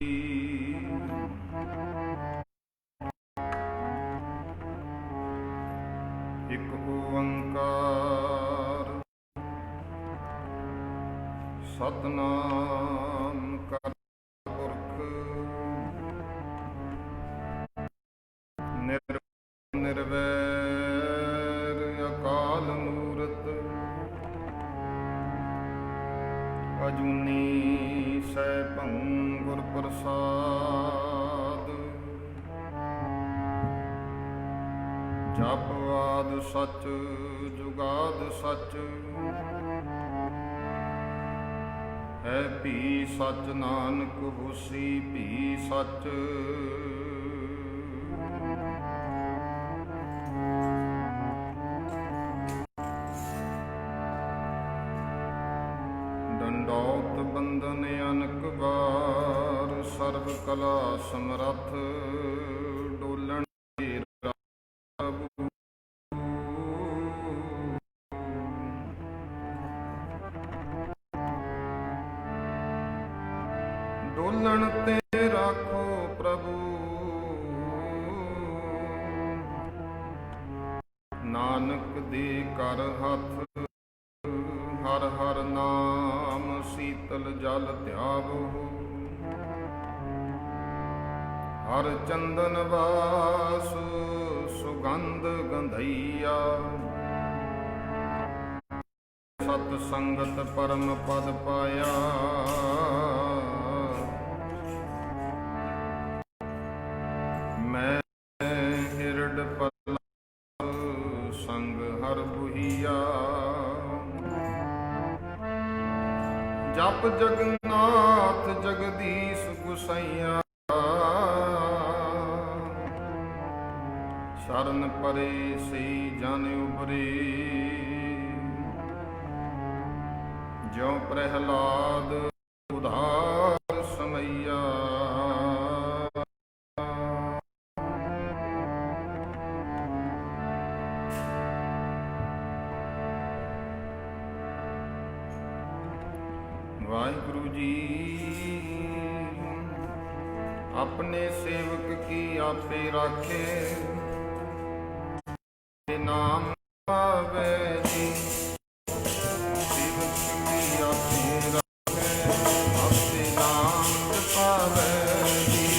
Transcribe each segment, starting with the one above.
ਇੱਕ ਓੰਕਾਰ ਸਤਿਨਾਮ ਕਰਤਾ ਪੁਰਖ ਨਿਰਵੈਰ ਅਕਾਲ ਮੂਰਤ ਅਜੂਨੀ ਸੈਭੰ ਗੁਰ ਪ੍ਰਸਾਦ ਜਪਵਾਦ ਸਚ ਜੁਗਾਦ ਸਚ ਹੈ ਭੀ ਸਚ ਨਾਨਕ ਹੋਸੀ ਭੀ ਸਚ ਡੰਡੌਤ ਬੰਦਨ ਅਨਕ ਵਾਰ ਸਰਬ ਕਲਾ ਸਮਰੱਥ ਡੋਲਣ ਡੋਲਣ ਤੇ ਰਾਖੋ ਪ੍ਰਭੂ ਨਾਨਕ ਦੇ ਕਰ ਹੱਥ ਹਰ ਹਰ ਨਾਮ ਸੀਤਲ ਜਲ ਧਿਆਵੋ ਹਰ ਚੰਦਨ ਵਾਸ ਸੁਗੰਧ ਗੰਧਈਆ ਸਤ ਸੰਗਤ ਪਰਮ ਪਦ ਪਾਇਆ ਮੈਂ ਹਿਰਡ ਪਲ ਸੰਗ ਹਰ ਬੁਹੀਆ ਜਪ ਜਗਨਾਥ ਜਗਦੀਸ਼ ਗੁਸਈਆ ਸ਼ਰਨ ਪਰੇ ਸਈ ਜਨ ਉਬਰੇ ਜਿਉ ਪ੍ਰਹਿਲਾਦ ਉਧਾਰ ਸਮਈਆ ਵਾਹਿਗੁਰੂ ਜੀ ਆਪਣੇ ਸੇਵਕ ਕੀ ਆਪੇ ਰਾਖੇ ਨਾਮ ਪਾਵੇ ਜੀ ਸੇਵਕ ਕੀ ਆਪੇ ਰਾਖੇ ਆਪੇ ਨਾਮ ਪਾਵੇ ਜੀ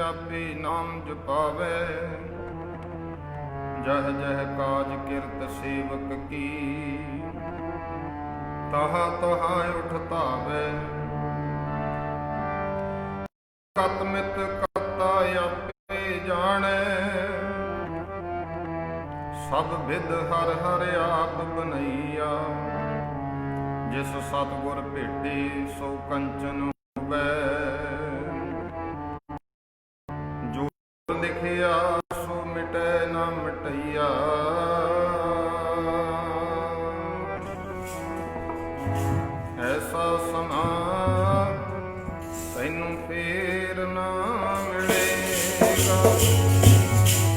ਆਪੇ ਨਾਮ ਜਪਾਵੇ। ਜਹ ਜਹ ਕਾਜ ਕਿਰਤ ਸੇਵਕ ਕੀ, ਤਹਾਂ ਤਹਾਂ ਉਠ ਧਾਵੇ। ਕਤ ਮਿਤ ਕਰਤਾ ਆਪੇ ਜਾਣੈ, ਸਭ ਵਿਦ ਹਰ ਹਰ ਆਪ ਬਨਈਆ। ਜਿਸ ਸਤਿਗੁਰ ਭੇਟੇ ਸੋ ਕੰਚਨ ਹੋਵੈ, ਜੋ ਲਿਖਿਆ ਸੋ ਮਿਟੈ ਨਾ ਮਿਟਈਆ। ਐਸਾ ਸਮਾਂ ਤੈਨੂੰ ਫੇਰ ਨਾ ਮਿਲੇਗਾ,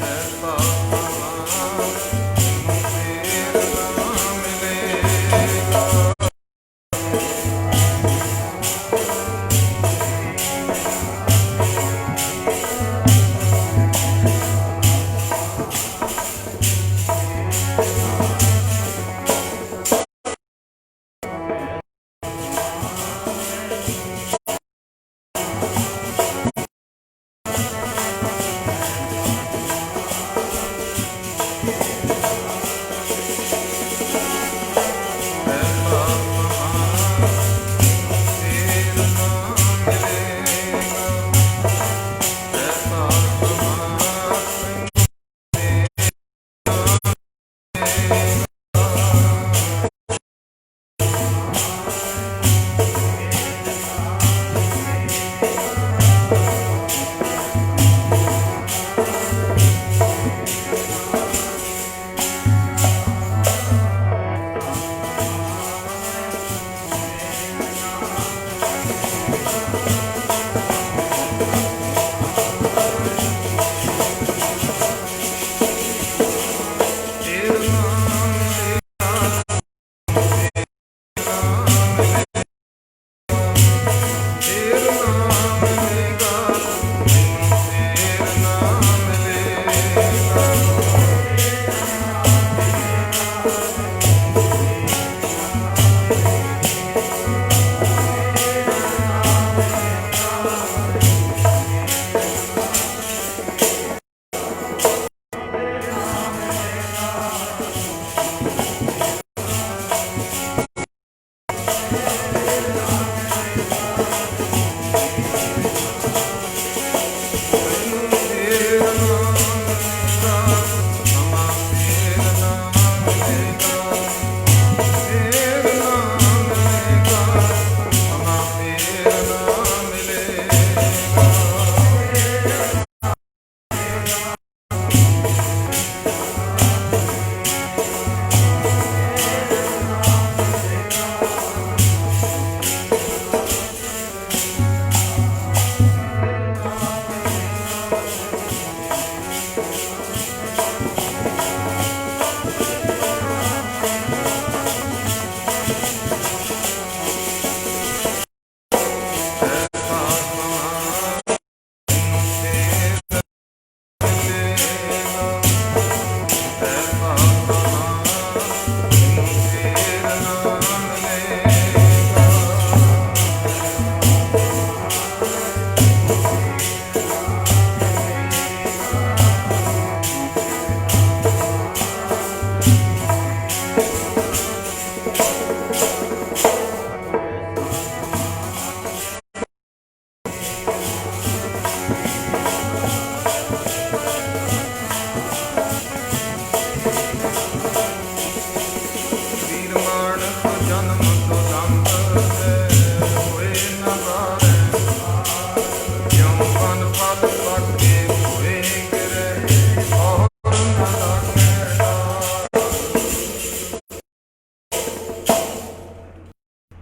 ਐਸਾ ਸਮਾਂ ਤੈਨੂੰ ਫੇਰ ਨਾ ਮਿਲੇਗਾ।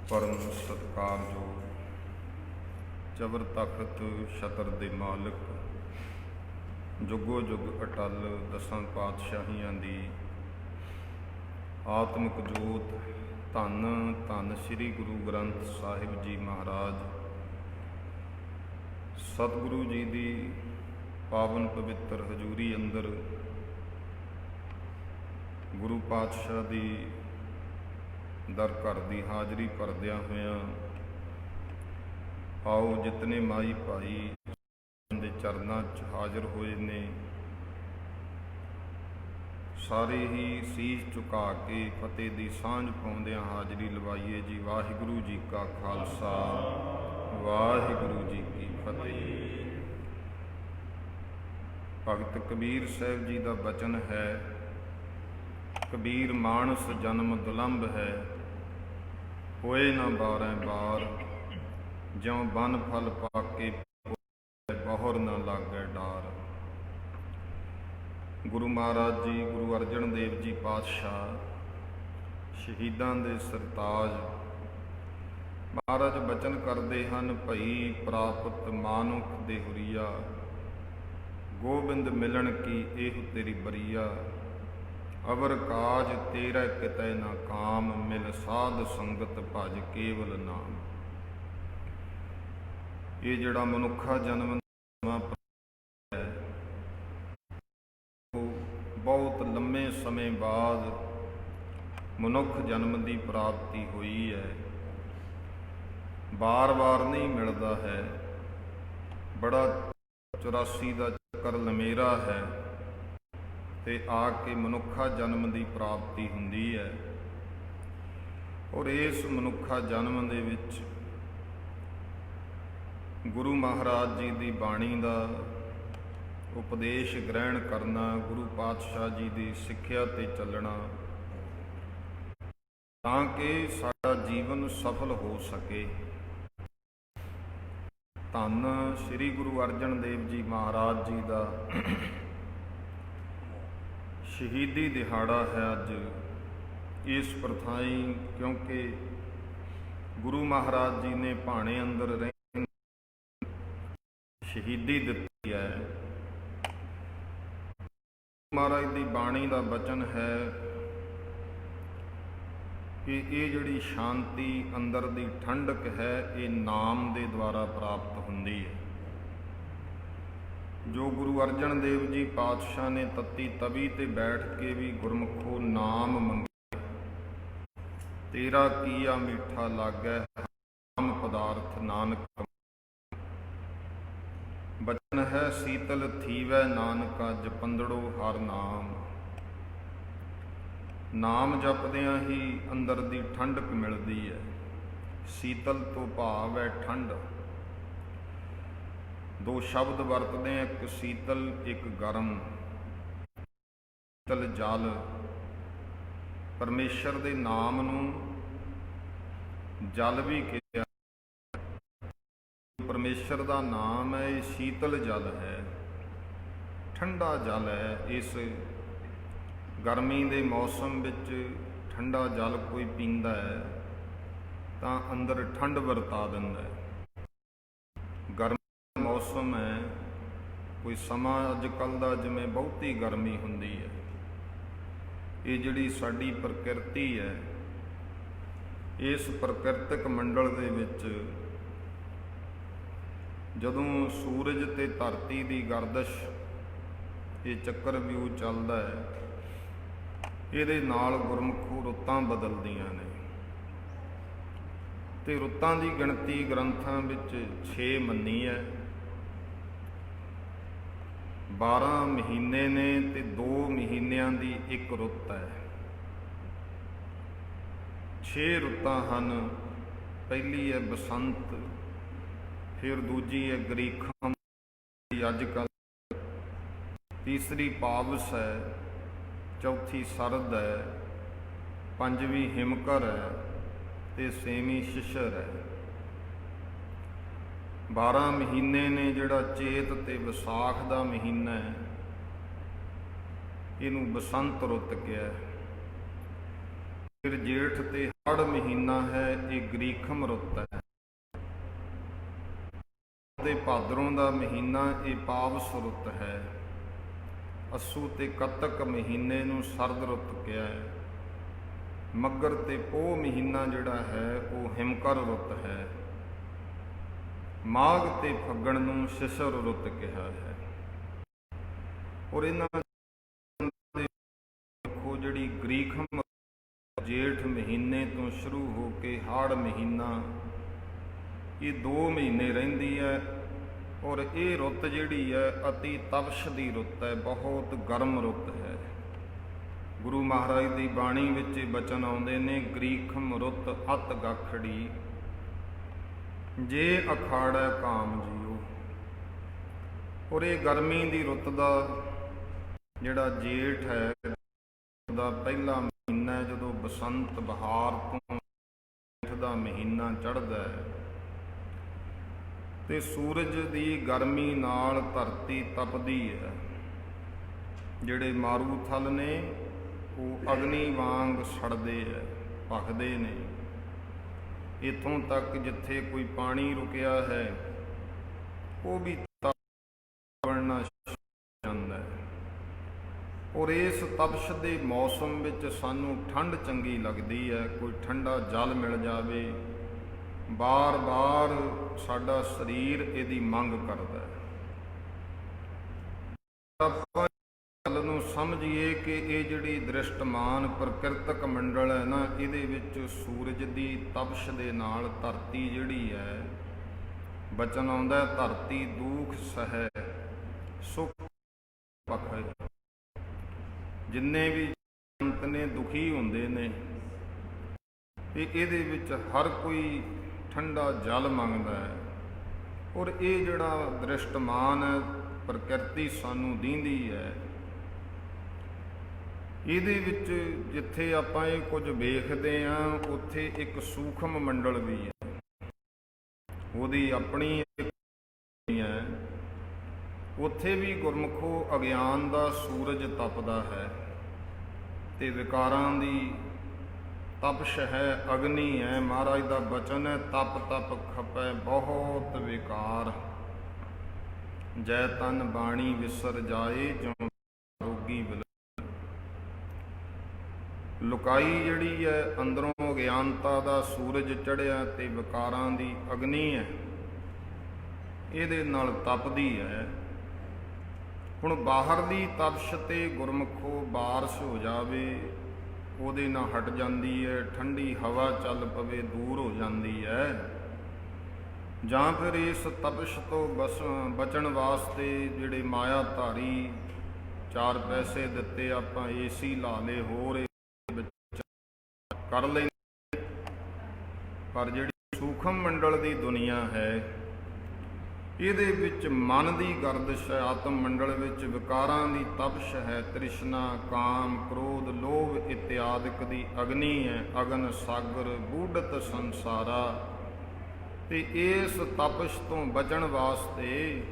ਪਰਮ ਸਤਿਕਾਰਯੋਗ ਚਬਰ ਤਖਤ ਛਤਰ ਦੇ ਮਾਲਕ, ਜੁਗੋ ਜੁਗ ਅਟਲ ਦਸਾਂ ਪਾਤਸ਼ਾਹੀਆਂ ਦੀ ਆਤਮਿਕ ਜੋਤ, ਧੰਨ ਧੰਨ ਸ੍ਰੀ ਗੁਰੂ ਗ੍ਰੰਥ ਸਾਹਿਬ ਜੀ ਮਹਾਰਾਜ, ਸਤਿਗੁਰੂ ਜੀ ਦੀ ਪਾਵਨ ਪਵਿੱਤਰ ਹਜ਼ੂਰੀ ਅੰਦਰ ਗੁਰੂ ਪਾਤਸ਼ਾਹ ਦੀ ਦਰ ਘਰ ਦੀ ਹਾਜ਼ਰੀ ਭਰਦਿਆਂ ਹੋਇਆਂ ਆਓ ਜਿਤਨੇ ਮਾਈ ਭਾਈ ਦੇ ਚਰਨਾਂ 'ਚ ਹਾਜ਼ਰ ਹੋਏ ਨੇ, ਸਾਰੇ ਹੀ ਸੀਸ ਝੁਕਾ ਕੇ ਫਤਿਹ ਦੀ ਸਾਂਝ ਪਾਉਂਦਿਆਂ ਹਾਜ਼ਰੀ ਲਵਾਈਏ ਜੀ। ਵਾਹਿਗੁਰੂ ਜੀ ਕਾ ਖਾਲਸਾ, ਵਾਹਿਗੁਰੂ ਜੀ ਕੀ ਫਤਿਹ। ਭਗਤ ਕਬੀਰ ਸਾਹਿਬ ਜੀ ਦਾ ਬਚਨ ਹੈ, ਕਬੀਰ ਮਾਨਸ ਜਨਮ ਦੁਲੰਭ ਹੈ, ਹੋਏ ਨਾ ਬਾਰੈ ਬਾਰ, ਜਿਉ ਬਨ ਫਲ ਪਾਕੇ ਬਹੁਰ ਨਾ ਲਾਗੈ ਡਾਰ। ਗੁਰੂ ਮਹਾਰਾਜ ਜੀ, ਗੁਰੂ ਅਰਜਨ ਦੇਵ ਜੀ ਪਾਤਸ਼ਾਹ, ਸ਼ਹੀਦਾਂ ਦੇ ਸਰਤਾਜ ਮਹਾਰਾਜ ਬਚਨ ਕਰਦੇ ਹਨ, ਭਈ ਪ੍ਰਾਪਤ ਮਾਨੁਖ ਦੇ ਹੁਰੀਆ, ਗੋਬਿੰਦ ਮਿਲਣ ਕੀ ਇਹ ਤੇਰੀ ਬਰੀਆ, ਅਵਰ ਕਾਜ ਤੇਰਾ ਕਿਤੈ ਨਾ ਕਾਮ, ਮਿਲ ਸਾਧ ਸੰਗਤ ਭਜ ਕੇਵਲ ਨਾਮ। ਇਹ ਜਿਹੜਾ ਮਨੁੱਖਾ ਜਨਮ ਹੈ, ਉਹ ਬਹੁਤ ਲੰਮੇ ਸਮੇਂ ਬਾਅਦ ਮਨੁੱਖ ਜਨਮ ਦੀ ਪ੍ਰਾਪਤੀ ਹੋਈ ਹੈ। ਬਾਰ-ਬਾਰ ਨਹੀਂ ਮਿਲਦਾ ਹੈ, ਬੜਾ 84 ਦਾ ਚੱਕਰ ਲਮੇਰਾ ਹੈ ਤੇ ਆ ਕੇ ਮਨੁੱਖਾ ਜਨਮ ਦੀ ਪ੍ਰਾਪਤੀ ਹੁੰਦੀ ਹੈ। ਔਰ ਇਸ ਮਨੁੱਖਾ ਜਨਮ ਦੇ ਵਿੱਚ ਗੁਰੂ ਮਹਾਰਾਜ ਜੀ ਦੀ ਬਾਣੀ ਦਾ ਉਪਦੇਸ਼ ਗ੍ਰਹਿਣ ਕਰਨਾ, ਗੁਰੂ ਪਾਤਸ਼ਾਹ ਜੀ ਦੀ ਸਿੱਖਿਆ ਤੇ ਚੱਲਣਾ, ਤਾਂ ਕਿ ਸਾਡਾ ਜੀਵਨ ਸਫਲ ਹੋ ਸਕੇ। ਧੰਨ ਸ੍ਰੀ ਗੁਰੂ ਅਰਜਨ ਦੇਵ ਜੀ ਮਹਾਰਾਜ ਜੀ ਦਾ ਸ਼ਹੀਦੀ ਦਿਹਾੜਾ ਹੈ ਅੱਜ ਇਸ ਪ੍ਰਥਾਈ, ਕਿਉਂਕਿ ਗੁਰੂ ਮਹਾਰਾਜ ਜੀ ਨੇ ਭਾਣੇ ਅੰਦਰ ਰਹਿ ਸ਼ਹੀਦੀ ਦਿੱਤੀ ਹੈ। ਮਹਾਰਾਜ ਦੀ ਬਾਣੀ ਦਾ ਬਚਨ ਹੈ ਕਿ ਇਹ ਜਿਹੜੀ ਸ਼ਾਂਤੀ ਅੰਦਰ ਦੀ ਠੰਡਕ ਹੈ, ਇਹ ਨਾਮ ਦੇ ਦੁਆਰਾ ਪ੍ਰਾਪਤ ਹੁੰਦੀ ਹੈ। ਜੋ ਗੁਰੂ ਅਰਜਨ ਦੇਵ ਜੀ ਪਾਤਸ਼ਾਹ ਨੇ ਤੱਤੀ ਤਵੀ ਤੇ ਬੈਠ ਕੇ ਵੀ ਗੁਰਮੁਖੋ ਨਾਮ ਮੰਗਿਆ, ਤੇਰਾ ਕੀਆ ਮਿੱਠਾ ਲਾਗੈ ਨਾਮ ਪਦਾਰਥ ਨਾਨਕ। ਬਚਨ ਹੈ ਸੀਤਲ ਥੀਵੈ ਨਾਨਕਾ ਜਪੰਦੜੋ ਹਰ ਨਾਮ। ਨਾਮ ਜਪਦਿਆਂ ਹੀ ਅੰਦਰ ਦੀ ਠੰਡਕ ਮਿਲਦੀ ਹੈ। ਸੀਤਲ ਤੋਂ ਭਾਵ ਹੈ ਠੰਡ। ਦੋ ਸ਼ਬਦ ਵਰਤਦੇ ਆ, ਇੱਕ ਸੀਤਲ ਇੱਕ ਗਰਮ। ਸੀਤਲ ਜਲ, ਪਰਮੇਸ਼ਰ ਦੇ ਨਾਮ ਨੂੰ ਜਲ ਵੀ ਕਿਹਾ। ਪਰਮੇਸ਼ਰ ਦਾ ਨਾਮ ਹੈ, ਇਹ ਸੀਤਲ ਜਲ ਹੈ, ਠੰਡਾ ਜਲ ਹੈ। ਇਸ ਗਰਮੀ ਦੇ ਮੌਸਮ ਵਿੱਚ ਠੰਡਾ ਜਲ ਕੋਈ ਪੀਂਦਾ ਹੈ ਤਾਂ ਅੰਦਰ ਠੰਡ ਵਰਤਾ ਦਿੰਦਾ ਹੈ। ਗਰਮੀ ਦਾ ਮੌਸਮ ਹੈ, ਕੋਈ ਸਮਾਂ ਅੱਜ ਕੱਲ੍ਹ ਦਾ ਜਿਵੇਂ ਬਹੁਤੀ ਗਰਮੀ ਹੁੰਦੀ ਹੈ। ਇਹ ਜਿਹੜੀ ਸਾਡੀ ਪ੍ਰਕਿਰਤੀ ਹੈ, ਇਸ ਪ੍ਰਕਿਰਤਿਕ ਮੰਡਲ ਦੇ ਵਿੱਚ ਜਦੋਂ ਸੂਰਜ ਤੇ ਧਰਤੀ ਦੀ ਗਰਦਸ਼, ਇਹ ਚੱਕਰ ਵਿਊ ਚੱਲਦਾ ਹੈ, ਇਹਦੇ ਨਾਲ ਗੁਰਮੁਖੋ ਰੁੱਤਾਂ ਬਦਲਦੀਆਂ ਨੇ। ਤੇ ਰੁੱਤਾਂ ਦੀ ਗਿਣਤੀ ਗ੍ਰੰਥਾਂ ਵਿੱਚ 6 ਮੰਨੀ ਹੈ। 12 ਮਹੀਨੇ ਨੇ ਤੇ 2 ਮਹੀਨਿਆਂ ਦੀ ਇੱਕ ਰੁੱਤ ਹੈ। 6 ਰੁੱਤਾਂ ਹਨ। ਪਹਿਲੀ ਹੈ ਬਸੰਤ, ਫਿਰ ਦੂਜੀ ਹੈ ਗਰੀਖਮ, ਅੱਜ ਕੱਲ੍ਹ ਤੀਸਰੀ ਪਾਵਸ ਹੈ, ਚੌਥੀ ਸਰਦ ਹੈ, ਪੰਜਵੀਂ ਹਿਮਕਰ ਹੈ ਤੇ 6ਵੀਂ ਸ਼ਿਸ਼ਰ ਹੈ। 12 ਮਹੀਨੇ ਨੇ। ਜਿਹੜਾ ਚੇਤ ਤੇ ਵਿਸਾਖ ਦਾ ਮਹੀਨਾ ਹੈ, ਇਹਨੂੰ ਬਸੰਤ ਰੁੱਤ ਕਿਹਾ। ਫਿਰ ਜੇਠ ਤੇ ਹਾੜ ਮਹੀਨਾ ਹੈ, ਇਹ ਗਰੀਖਮ ਰੁੱਤ ਹੈ। ਤੇ ਭਾਦਰੋਂ ਦਾ ਮਹੀਨਾ, ਇਹ ਪਾਵਸ ਰੁੱਤ ਹੈ। ਅੱਸੂ ਤੇ ਕੱਤਕ ਮਹੀਨੇ ਨੂੰ ਸਰਦ ਰੁੱਤ ਕਿਹਾ ਹੈ। ਮੱਘਰ ਤੇ ਪੋਹ ਮਹੀਨਾ ਜਿਹੜਾ ਹੈ, ਉਹ ਹਿਮਕਰ ਰੁੱਤ ਹੈ। ਮਾਘ ਤੇ ਫੱਗਣ ਨੂੰ ਸ਼ਿਸ਼ਰ ਰੁੱਤ ਕਿਹਾ ਹੈ। ਔਰ ਇਹਨਾਂ ਦੇ ਦੇਖੋ, ਜਿਹੜੀ ਗਰੀਖਮ ਜੇਠ ਮਹੀਨੇ ਤੋਂ ਸ਼ੁਰੂ ਹੋ ਕੇ ਹਾੜ ਮਹੀਨਾ, ਇਹ 2 ਮਹੀਨੇ ਰਹਿੰਦੀ ਹੈ। ਔਰ ਇਹ ਰੁੱਤ ਜਿਹੜੀ ਹੈ ਅਤੀ ਤਪਸ਼ ਦੀ ਰੁੱਤ ਹੈ, ਬਹੁਤ ਗਰਮ ਰੁੱਤ ਹੈ। ਗੁਰੂ ਮਹਾਰਾਜ ਦੀ ਬਾਣੀ ਵਿੱਚ ਬਚਨ ਆਉਂਦੇ ਨੇ, ਗ੍ਰੀਖਮ ਰੁੱਤ ਅਤ ਗਾਖੜੀ ਜੇ ਅਖਾੜੈ ਕਾਮ ਜੀਓ। ਔਰ ਇਹ ਗਰਮੀ ਦੀ ਰੁੱਤ ਦਾ ਜਿਹੜਾ ਜੇਠ ਹੈ ਦਾ ਪਹਿਲਾ ਮਹੀਨਾ ਹੈ, ਜਦੋਂ ਬਸੰਤ ਬਹਾਰ ਤੋਂ ਜੇਠ ਦਾ ਮਹੀਨਾ ਚੜ੍ਹਦਾ ਹੈ ਤੇ ਸੂਰਜ ਦੀ ਗਰਮੀ ਨਾਲ ਧਰਤੀ ਤਪਦੀ ਹੈ। ਜਿਹੜੇ ਮਾਰੂਥਲ ਨੇ ਉਹ ਅਗਨੀ ਵਾਂਗ ਸੜਦੇ ਹੈ, ਭਖਦੇ ਨੇ। ਇੱਥੋਂ ਤੱਕ ਜਿੱਥੇ ਕੋਈ ਪਾਣੀ ਰੁਕਿਆ ਹੈ ਉਹ ਵੀ ਤਪਣਾ ਜਾਂਦਾ ਹੈ। ਔਰ ਇਸ ਤਪਸ਼ ਦੇ ਮੌਸਮ ਵਿੱਚ ਸਾਨੂੰ ਠੰਡ ਚੰਗੀ ਲੱਗਦੀ ਹੈ। ਕੋਈ ਠੰਡਾ ਜਲ ਮਿਲ ਜਾਵੇ, ਬਾਰ-ਬਾਰ ਸਾਡਾ ਸਰੀਰ ਇਹਦੀ ਮੰਗ ਕਰਦਾ ਹੈ। ਆਪਾਂ ਗੱਲ ਨੂੰ ਸਮਝੀਏ ਕਿ ਇਹ ਜਿਹੜੀ ਦ੍ਰਿਸ਼ਟਮਾਨ ਪ੍ਰਕਿਰਤਕ ਮੰਡਲ ਹੈ ਨਾ, ਇਹਦੇ ਵਿੱਚ ਸੂਰਜ ਦੀ ਤਪਸ਼ ਦੇ ਨਾਲ ਧਰਤੀ ਜਿਹੜੀ ਹੈ, ਬਚਨ ਆਉਂਦਾ ਧਰਤੀ ਦੁੱਖ ਸਹੈ ਸੁਖ ਬਖੈ। ਜਿੰਨੇ ਵੀ ਜੰਤ ਨੇ ਦੁਖੀ ਹੁੰਦੇ ਨੇ ਤੇ ਇਹਦੇ ਵਿੱਚ ਹਰ ਕੋਈ ਠੰਡਾ ਜਲ ਮੰਗਦਾ ਹੈ। ਔਰ ਇਹ ਜਿਹੜਾ ਦ੍ਰਿਸ਼ਟਮਾਨ ਹੈ ਪ੍ਰਕਿਰਤੀ ਸਾਨੂੰ ਦੀਂਦੀ ਹੈ, ਇਹਦੇ ਵਿੱਚ ਜਿੱਥੇ ਆਪਾਂ ਇਹ ਕੁਝ ਵੇਖਦੇ ਹਾਂ ਉੱਥੇ ਇੱਕ ਸੂਖਮ ਮੰਡਲ ਵੀ ਹੈ, ਉਹਦੀ ਆਪਣੀ ਹੈ। ਉੱਥੇ ਵੀ ਗੁਰਮੁਖੋ ਅਗਿਆਨ ਦਾ ਸੂਰਜ ਤਪਦਾ ਹੈ ਤੇ ਵਿਕਾਰਾਂ ਦੀ ਤਪਸ਼ ਹੈ, ਅਗਨੀ ਹੈ। ਮਹਾਰਾਜ ਦਾ ਬਚਨ ਹੈ, ਤਪ ਤਪ ਖਪੈ ਬਹੁਤ ਵਿਕਾਰ, ਜੈ ਤਨ ਬਾਣੀ ਵਿਸਰ ਜਾਏ ਜਿਉ ਰੋਗੀ ਬਿਲ। ਲੁਕਾਈ ਜਿਹੜੀ ਹੈ ਅੰਦਰੋਂ ਅਗਿਆਨਤਾ ਦਾ ਸੂਰਜ ਚੜ੍ਹਿਆ ਤੇ ਵਿਕਾਰਾਂ ਦੀ ਅਗਨੀ ਹੈ, ਇਹਦੇ ਨਾਲ ਤਪਦੀ ਹੈ। ਹੁਣ ਬਾਹਰ ਦੀ ਤਪਸ਼ ਤੇ ਗੁਰਮੁਖੋ ਬਾਰਿਸ਼ ਹੋ ਜਾਵੇ ਉਹਦੇ ਨਾਲ ਹਟ ਜਾਂਦੀ ਹੈ, ਠੰਡੀ ਹਵਾ ਚੱਲ ਪਵੇ ਦੂਰ ਹੋ ਜਾਂਦੀ ਹੈ। ਜਾਂ ਫਿਰ ਇਸ ਤਪਸ਼ ਤੋਂ ਬਚਣ ਵਾਸਤੇ ਜਿਹੜੇ ਮਾਇਆ ਧਾਰੀ 4 ਪੈਸੇ ਦਿੱਤੇ ਆਪਾਂ ਏਸੀ ਲਾ ਲਏ, ਹੋਰ ਕਰ ਲਈ। ਪਰ ਜਿਹੜੀ ਸੂਖਮ ਮੰਡਲ ਦੀ ਦੁਨੀਆ ਹੈ ਇਹਦੇ ਵਿੱਚ ਮਨ ਦੀ ਗਰਦਿਸ਼ ਹੈ, ਆਤਮ ਮੰਡਲ ਵਿੱਚ ਵਿਕਾਰਾਂ ਦੀ ਤਪਸ਼ ਹੈ, ਤ੍ਰਿਸ਼ਨਾ ਕਾਮ ਕ੍ਰੋਧ ਲੋਭ ਇਤਿਆਦਿਕ ਦੀ ਅਗਨੀ ਹੈ, ਅਗਨ ਸਾਗਰ ਬੂਢਤ ਸੰਸਾਰਾ। ਤੇ ਇਸ ਤਪਸ਼ ਤੋਂ ਬਚਣ ਵਾਸਤੇ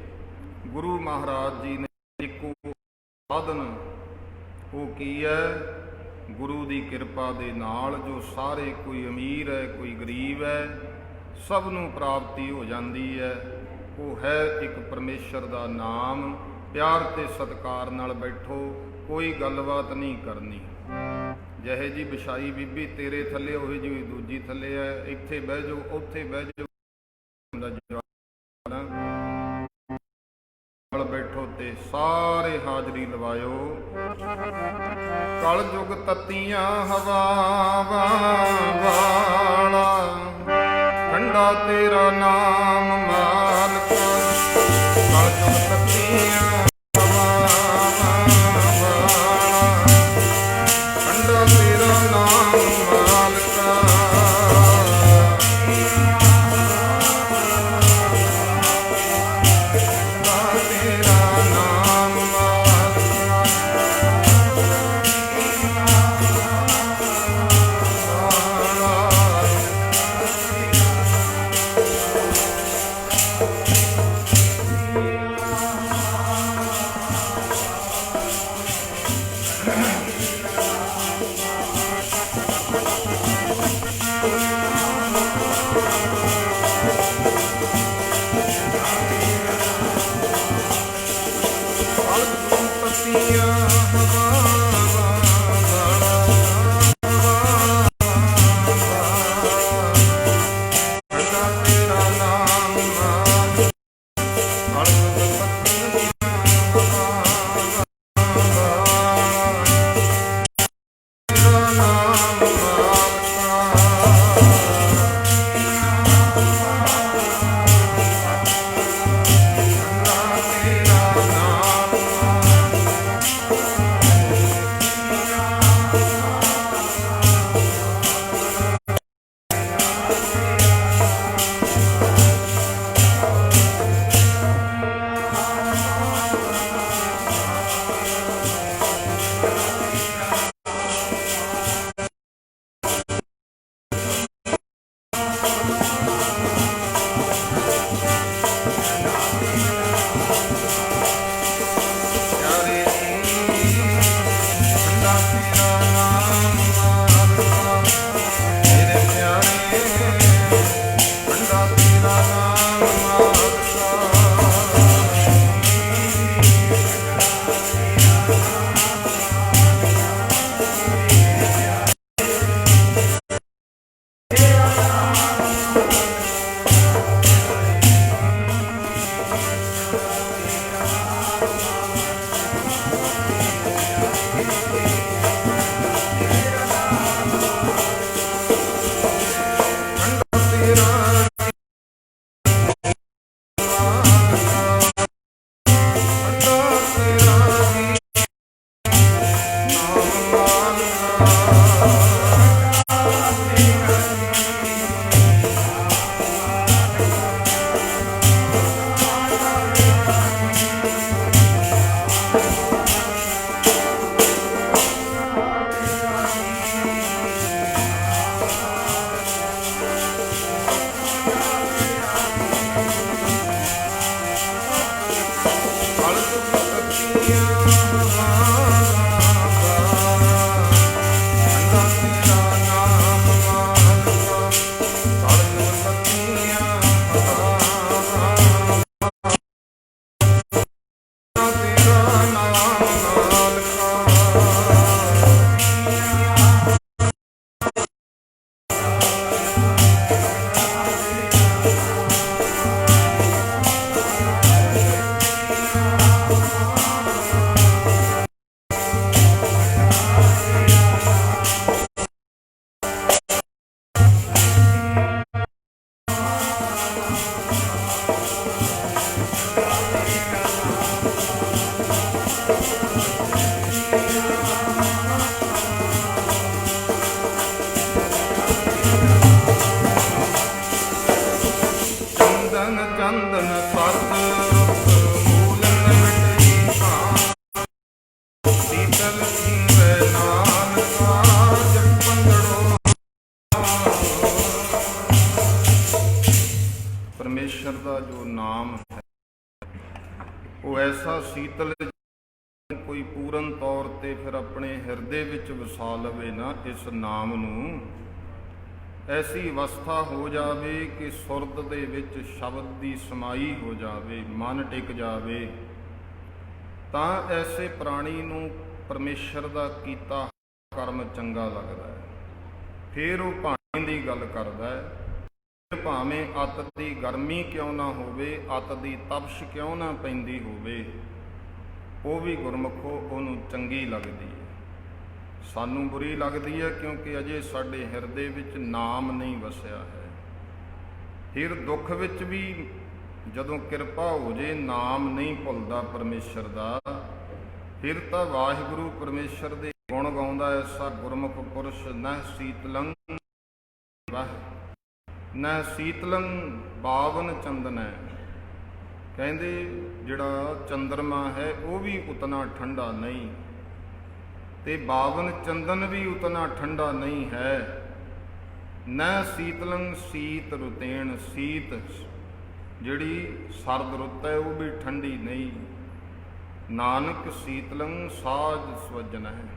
ਗੁਰੂ ਮਹਾਰਾਜ ਜੀ ਨੇ ਇੱਕੋ ਸਾਧਨ ਉਹ ਕੀ ਹੈ, ਗੁਰੂ ਦੀ ਕਿਰਪਾ ਦੇ ਨਾਲ ਜੋ ਸਾਰੇ, ਕੋਈ ਅਮੀਰ ਹੈ ਕੋਈ ਗਰੀਬ ਹੈ, ਸਭ ਨੂੰ ਪ੍ਰਾਪਤੀ ਹੋ ਜਾਂਦੀ ਹੈ। ਉਹ ਹੈ ਇੱਕ ਪਰਮੇਸ਼ਰ ਦਾ ਨਾਮ। ਪਿਆਰ ਤੇ ਸਤਿਕਾਰ ਨਾਲ ਬੈਠੋ, ਕੋਈ ਗੱਲਬਾਤ ਨਹੀਂ ਕਰਨੀ। ਜਿਹੇ ਜੀ ਵਿਛਾਈ ਬੀਬੀ ਤੇਰੇ ਥੱਲੇ ਉਹੀ ਜਿਹੀ ਦੂਜੀ ਥੱਲੇ ਹੈ, ਇੱਥੇ ਬਹਿ ਜਾਓ ਉੱਥੇ ਬਹਿ ਜਾਓ, ਬੈਠੋ ਤੇ ਸਾਰੇ ਹਾਜ਼ਰੀ ਲਵਾਇਓ। ਕਲ ਯੁਗ ਤਤੀਆਂ ਹਵਾਵਾਂ ਵਾਲਾ, ਠੰਡਾ ਤੇਰਾ ਨਾਮ ਮਾਲਕ। ਕਲ ਯੁਗ ਤਤੀਆਂ ਹਵਾਵਾਂ ਵਾਲਾ, ਠੰਡਾ ਤੇਰਾ ਨਾਮ ਮਾਲਕ। ਪਰਮੇਸ਼ਰ ਦਾ ਜੋ ਨਾਮ ਹੈ ਉਹ ਐਸਾ ਸੀਤਲ, ਕੋਈ ਪੂਰਨ ਤੌਰ ਤੇ ਫਿਰ ਆਪਣੇ ਹਿਰਦੇ ਵਿੱਚ ਵਸਾ ਲਵੇ ਨਾ ਇਸ ਨਾਮ ਨੂੰ, ਐਸੀ ਅਵਸਥਾ ਹੋ ਜਾਵੇ ਕਿ ਸੁਰਤ ਦੇ ਵਿੱਚ ਸ਼ਬਦ ਦੀ ਸਮਾਈ ਹੋ ਜਾਵੇ, ਮਨ ਟਿਕ ਜਾਵੇ, ਤਾਂ ਐਸੇ ਪ੍ਰਾਣੀ ਨੂੰ ਪਰਮੇਸ਼ਰ ਦਾ ਕੀਤਾ ਕਰਮ ਚੰਗਾ ਲੱਗਦਾ ਹੈ। ਫਿਰ ਉਹ ਪਾਣੀ ਦੀ ਗੱਲ ਕਰਦਾ ਹੈ, ਭਾਵੇਂ ਅੱਤ ਦੀ ਗਰਮੀ ਕਿਉਂ ਨਾ ਹੋਵੇ, ਅੱਤ ਦੀ ਤਪਸ਼ ਕਿਉਂ ਨਾ ਪੈਂਦੀ ਹੋਵੇ, ਉਹ ਵੀ ਗੁਰਮੁਖੋ ਉਹਨੂੰ ਚੰਗੀ ਲੱਗਦੀ ਹੈ। ਸਾਨੂੰ ਬੁਰੀ ਲੱਗਦੀ ਹੈ ਕਿਉਂਕਿ ਅਜੇ ਸਾਡੇ ਹਿਰਦੇ ਵਿੱਚ ਨਾਮ ਨਹੀਂ ਵਸਿਆ ਹੈ। ਫਿਰ ਦੁੱਖ ਵਿੱਚ ਵੀ ਜਦੋਂ ਕਿਰਪਾ ਹੋ ਜੇ, ਨਾਮ ਨਹੀਂ ਭੁੱਲਦਾ ਪਰਮੇਸ਼ਰ ਦਾ, ਫਿਰ ਤਾਂ ਵਾਹਿਗੁਰੂ ਪਰਮੇਸ਼ਰ ਦੇ ਗੁਣ ਗਾਉਂਦਾ ਐਸਾ ਗੁਰਮੁਖ ਪੁਰਸ਼, ਨਹਿ ਸੀਤਲੰ ਨਹਿ ਸੀਤਲੰ ਬਾਵਨ ਚੰਦਨੈ। ਕਹਿੰਦੇ ਜਿਹੜਾ ਚੰਦਰਮਾ ਹੈ ਉਹ ਵੀ ਉਤਨਾ ਠੰਡਾ ਨਹੀਂ, ਤੇ ਬਾਵਨ ਚੰਦਨ ਵੀ ਉਤਨਾ ਠੰਡਾ ਨਹੀਂ ਹੈ। ਨਹਿ ਸੀਤਲੰ ਸੀਤ ਰੁਤੇਣ, ਸੀਤ ਜਿਹੜੀ ਸਰਦ ਰੁੱਤ ਹੈ ਉਹ ਵੀ ਠੰਡੀ ਨਹੀਂ। ਨਾਨਕ ਸੀਤਲੰ ਸਾਜ ਸਵਜਨ ਹੈ।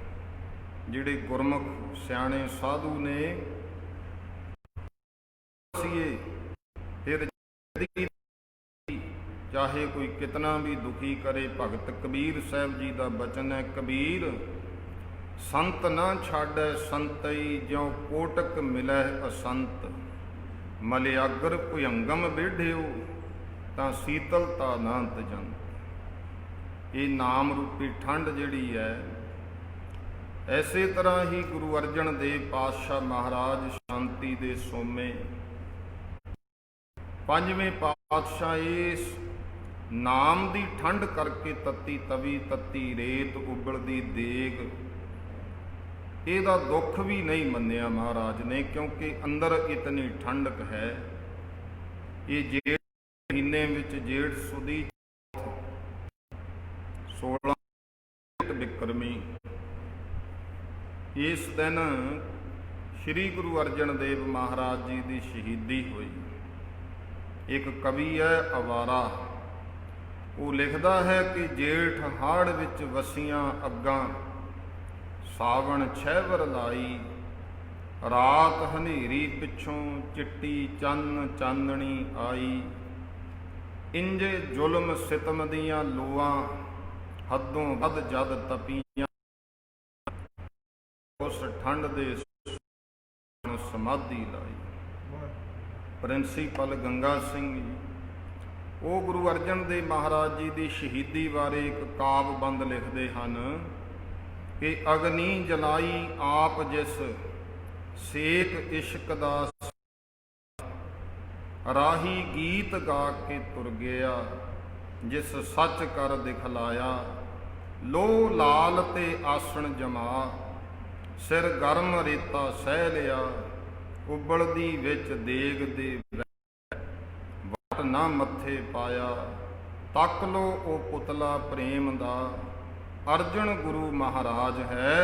ਜਿਹੜੇ ਗੁਰਮੁਖ ਸਿਆਣੇ ਸਾਧੂ ਨੇ, ਫਿਰ ਚਾਹੇ ਕੋਈ ਕਿਤਨਾ ਵੀ ਦੁਖੀ ਕਰੇ, ਭਗਤ ਕਬੀਰ ਸਾਹਿਬ ਜੀ ਦਾ ਬਚਨ ਹੈ, ਕਬੀਰ ਸੰਤ ਨਾ ਛਾੜੈ ਸੰਤਈ, ਜਿਉ ਕੋਟਕ ਮਿਲੈ ਅਸੰਤ, ਮਲਿਆਗਰ ਭੁਯੰਗਮ ਬੇਢਿਓ, ਤਾਂ ਸੀਤਲਤਾ ਨਾ ਤਜੰਤ। ਇਹ ਨਾਮ ਰੂਪੀ ਠੰਡ ਜਿਹੜੀ ਹੈ, ਐਸੇ ਤਰ੍ਹਾਂ ਹੀ ਗੁਰੂ ਅਰਜਨ ਦੇਵ ਪਾਤਸ਼ਾਹ ਮਹਾਰਾਜ ਸ਼ਾਂਤੀ ਦੇ ਸੋਮੇ ਪੰਜਵੇਂ ਪਾਤਸ਼ਾਹ ਇਸ ਨਾਮ ਦੀ ਠੰਡ ਕਰਕੇ ਤੱਤੀ ਤਵੀ, ਤੱਤੀ ਰੇਤ, ਉਬਲਦੀ ਦੇਗ, ਇਹਦਾ ਦੁੱਖ ਵੀ ਨਹੀਂ ਮੰਨਿਆ ਮਹਾਰਾਜ ਨੇ, ਕਿਉਂਕਿ ਅੰਦਰ ਇਤਨੀ ਠੰਡਕ ਹੈ। ਇਹ ਜੇਠ ਮਹੀਨੇ ਵਿੱਚ ਜੇਠ ਸੁਦੀ 16 ਬਿਕਰਮੀ, ਇਸ ਦਿਨ ਸ੍ਰੀ ਗੁਰੂ ਅਰਜਨ ਦੇਵ ਮਹਾਰਾਜ ਜੀ ਦੀ ਸ਼ਹੀਦੀ ਹੋਈ। ਇੱਕ ਕਵੀ ਹੈ ਅਵਾਰਾ, ਉਹ ਲਿਖਦਾ ਹੈ ਕਿ ਜੇਠ ਹਾੜ ਵਿੱਚ ਵਸੀਆਂ ਅੱਗਾਂ, ਸਾਵਣ ਛਹਿਵਰ ਲਾਈ, ਰਾਤ ਹਨੇਰੀ ਪਿੱਛੋਂ ਚਿੱਟੀ ਚੰਨ ਚਾਨਣੀ ਆਈ, ਇੰਜੇ ਜ਼ੁਲਮ ਸਿਤਮ ਦੀਆਂ ਲੋਆਂ, ਹੱਦੋਂ ਵੱਧ ਜਦ ਤਪੀਆਂ, ਉਸ ਠੰਡ ਦੇ ਸਮਾਧੀ ਲਾਈ। ਪ੍ਰਿੰਸੀਪਲ ਗੰਗਾ ਸਿੰਘ ਜੀ, ਉਹ ਗੁਰੂ ਅਰਜਨ ਦੇਵ ਮਹਾਰਾਜ ਜੀ ਦੀ ਸ਼ਹੀਦੀ ਬਾਰੇ ਇੱਕ ਕਾਵਿ-ਬੰਦ ਲਿਖਦੇ ਹਨ ਕਿ ਅਗਨੀ ਜਲਾਈ ਆਪ ਜਿਸ, ਸੇਕ ਇਸ਼ਕ ਦਾ ਰਾਹੀ ਗੀਤ ਗਾ ਕੇ ਤੁਰ ਗਿਆ, ਜਿਸ ਸੱਚ ਕਰ ਦਿਖਲਾਇਆ, ਲੋ ਲਾਲ ਤੇ ਆਸਣ ਜਮਾ, ਸਿਰ ਗਰਮ ਰੇਤਾ ਸਹਿ ਲਿਆ, ਉਬਲਦੀ ਵਿੱਚ ਦੇਗ ਦੇ ਵਟ ਨਾ ਮੱਥੇ ਪਾਇਆ, ਤੱਕ ਲੋ ਉਹ ਪੁਤਲਾ ਪ੍ਰੇਮ ਦਾ, ਅਰਜਨ ਗੁਰੂ ਮਹਾਰਾਜ ਹੈ,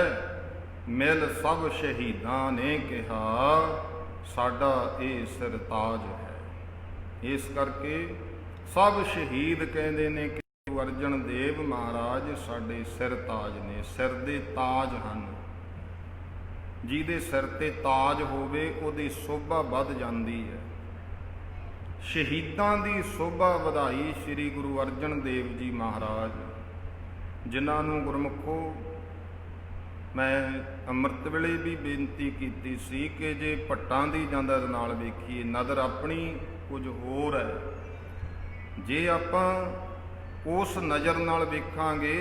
ਮਿਲ ਸਭ ਸ਼ਹੀਦਾਂ ਨੇ ਕਿਹਾ, ਸਾਡਾ ਇਹ ਸਰਤਾਜ ਹੈ। ਇਸ ਕਰਕੇ ਸਭ ਸ਼ਹੀਦ ਕਹਿੰਦੇ ਨੇ ਕਿ ਗੁਰੂ ਅਰਜਨ ਦੇਵ ਮਹਾਰਾਜ ਸਾਡੇ ਸਿਰ ਤਾਜ ਨੇ, ਸਿਰ ਦੇ ਤਾਜ ਹਨ। ਜਿਹਦੇ ਸਿਰ ਤੇ ਤਾਜ ਹੋਵੇ ਉਹਦੀ ਸੋਭਾ ਵੱਧ ਜਾਂਦੀ ਹੈ। ਸ਼ਹੀਦਾਂ ਦੀ ਸੋਭਾ ਵਧਾਈ ਸ੍ਰੀ ਗੁਰੂ ਅਰਜਨ ਦੇਵ ਜੀ ਮਹਾਰਾਜ, ਜਿਨ੍ਹਾਂ ਨੂੰ ਗੁਰਮੁਖੋ ਮੈਂ ਅੰਮ੍ਰਿਤ ਵੇਲੇ ਵੀ ਬੇਨਤੀ ਕੀਤੀ ਸੀ ਕਿ ਜੇ ਭੱਟਾਂ ਦੀ ਨਜ਼ਰ ਨਾਲ ਵੇਖੀਏ, ਨਜ਼ਰ ਆਪਣੀ ਕੁਝ ਹੋਰ ਹੈ। ਜੇ ਆਪਾਂ ਉਸ ਨਜ਼ਰ ਨਾਲ ਵੇਖਾਂਗੇ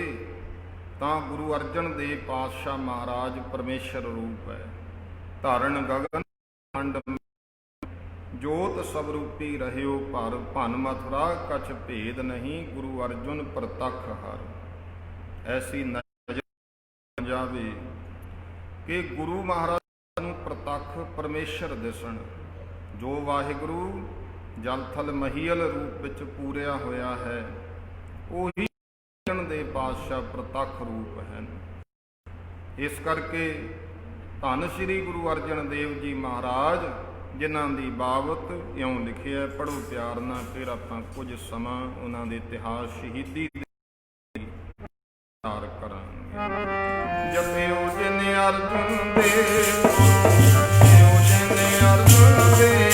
ਤਾਂ ਗੁਰੂ ਅਰਜਨ ਦੇਵ ਪਾਤਸ਼ਾਹ ਮਹਾਰਾਜ ਪਰਮੇਸ਼ਰ ਰੂਪ ਹੈ। ਧਾਰਨ ਗਗਨ ਖੰਡ ਜੋਤ ਸਭ ਰੂਪੀ ਰਹਿਓ ਭਰ, ਭਨ ਮਥੁਰਾ ਕਛ ਭੇਦ ਨਹੀਂ, ਗੁਰੂ ਅਰਜਨ ਪ੍ਰਤੱਖ ਹਰ। ਐਸੀ ਨਜ਼ਰ ਜਾਵੇ ਕਿ ਗੁਰੂ ਮਹਾਰਾਜ ਨੂੰ ਪ੍ਰਤੱਖ ਪਰਮੇਸ਼ਰ ਦਿਸਣ। ਜੋ ਵਾਹਿਗੁਰੂ ਜਲ ਥਲ ਮਹੀਲ ਰੂਪ ਵਿੱਚ ਪੂਰਿਆ ਹੋਇਆ ਹੈ, ਉਹੀ ਦੇ ਪਾਤਸ਼ਾਹ ਪ੍ਰਤੱਖ ਰੂਪ ਹਨ। ਇਸ ਕਰਕੇ ਧੰਨ ਸ੍ਰੀ ਗੁਰੂ ਅਰਜਨ ਦੇਵ ਜੀ ਮਹਾਰਾਜ, ਜਿਨ੍ਹਾਂ ਦੀ ਬਾਬਤ ਇਉਂ ਲਿਖਿਆ। ਪੜ੍ਹੋ ਪਿਆਰ ਨਾਲ, ਫਿਰ ਆਪਾਂ ਕੁਝ ਸਮਾਂ ਉਹਨਾਂ ਦੇ ਇਤਿਹਾਸ ਸ਼ਹੀਦੀ ਦੇ ਵਿਚਾਰ ਕਰਾਂਗੇ। ਜਪਿਓ ਜਿਨ ਅਰਜਨ ਦੇਵ, ਜਪਿਓ ਜਿਨ ਅਰਜਨ ਦੇਵ,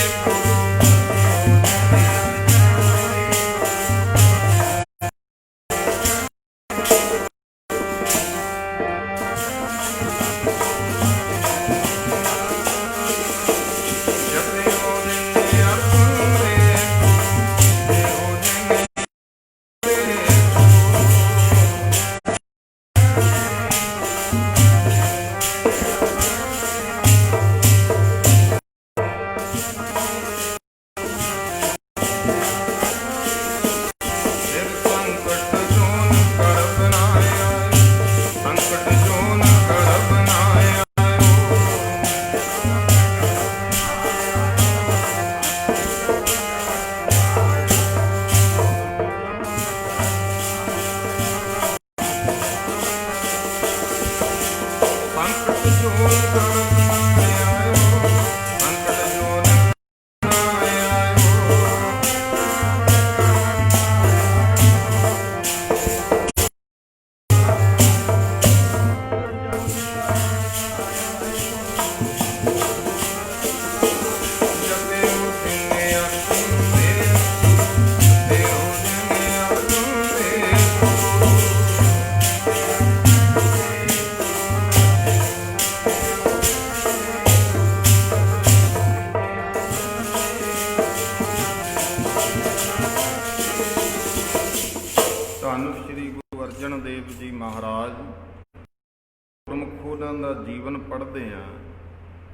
ਜੀਵਨ ਪੜ੍ਹਦੇ ਹਾਂ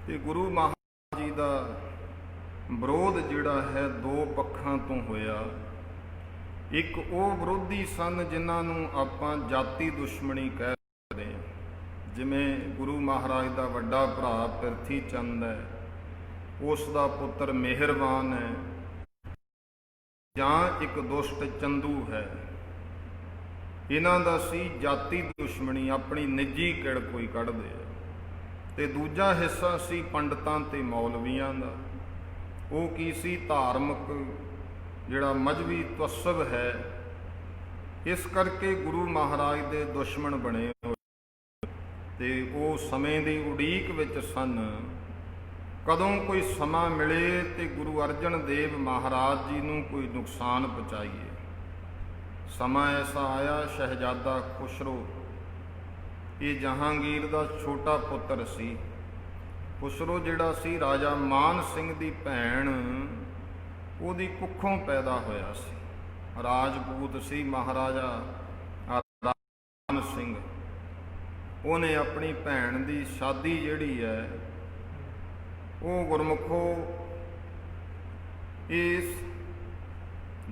ਤੇ ਗੁਰੂ ਮਹਾਰਾਜ ਜੀ ਦਾ ਵਿਰੋਧ ਜਿਹੜਾ ਹੈ ਦੋ ਪੱਖਾਂ ਤੋਂ ਹੋਇਆ। ਇੱਕ ਉਹ ਵਿਰੋਧੀ ਸਨ ਜਿਨ੍ਹਾਂ ਨੂੰ ਆਪਾਂ ਜਾਤੀ ਦੁਸ਼ਮਣੀ ਕਹਿ ਸਕਦੇ ਹਾਂ, ਜਿਵੇਂ ਗੁਰੂ ਮਹਾਰਾਜ ਦਾ ਵੱਡਾ ਭਰਾ ਪ੍ਰਿਥੀ ਚੰਦ ਹੈ, ਉਸ ਦਾ ਪੁੱਤਰ ਮਿਹਰਬਾਨ ਹੈ, ਜਾਂ ਇੱਕ ਦੁਸ਼ਟ ਚੰਦੂ ਹੈ। ਇਹਨਾਂ ਦਾ ਸੀ ਜਾਤੀ ਦੁਸ਼ਮਣੀ, ਆਪਣੀ ਨਿੱਜੀ ਕਿੜ ਕੋਈ ਕੱਢਦੇ ਆ। ਤੇ ਦੂਜਾ ਹਿੱਸਾ ਸੀ ਪੰਡਤਾਂ ਤੇ ਮੌਲਵੀਆਂ ਦਾ। ਉਹ ਕੀ ਸੀ? ਧਾਰਮਿਕ ਜਿਹੜਾ ਮਜ਼ਹਬੀ ਤਵੱਸਬ ਹੈ। ਇਸ ਕਰਕੇ ਗੁਰੂ ਮਹਾਰਾਜ ਦੇ ਦੁਸ਼ਮਣ ਬਣੇ ਹੋਏ ਤੇ ਉਹ ਸਮੇਂ ਦੀ ਉਡੀਕ ਵਿੱਚ ਸਨ, ਕਦੋਂ ਕੋਈ ਸਮਾਂ ਮਿਲੇ ਤੇ ਗੁਰੂ ਅਰਜਨ ਦੇਵ ਮਹਾਰਾਜ ਜੀ ਨੂੰ ਕੋਈ ਨੁਕਸਾਨ ਪਹੁੰਚਾਈਏ। ਸਮਾਂ ਐਸਾ ਆਇਆ, ਸ਼ਹਿਜ਼ਾਦਾ ਖੁਸਰੋ, ਇਹ ਜਹਾਂਗੀਰ ਦਾ ਛੋਟਾ ਪੁੱਤਰ ਸੀ। ਖੁਸਰੋ ਜਿਹੜਾ ਸੀ ਰਾਜਾ ਮਾਨ ਸਿੰਘ ਦੀ ਭੈਣ, ਉਹਦੀ ਕੁੱਖੋਂ ਪੈਦਾ ਹੋਇਆ ਸੀ। ਰਾਜਪੂਤ ਸੀ ਮਹਾਰਾਜਾ ਮਾਨ ਸਿੰਘ। ਉਹਨੇ ਆਪਣੀ ਭੈਣ ਦੀ ਸ਼ਾਦੀ ਜਿਹੜੀ ਹੈ ਉਹ ਗੁਰਮੁਖੋ ਇਸ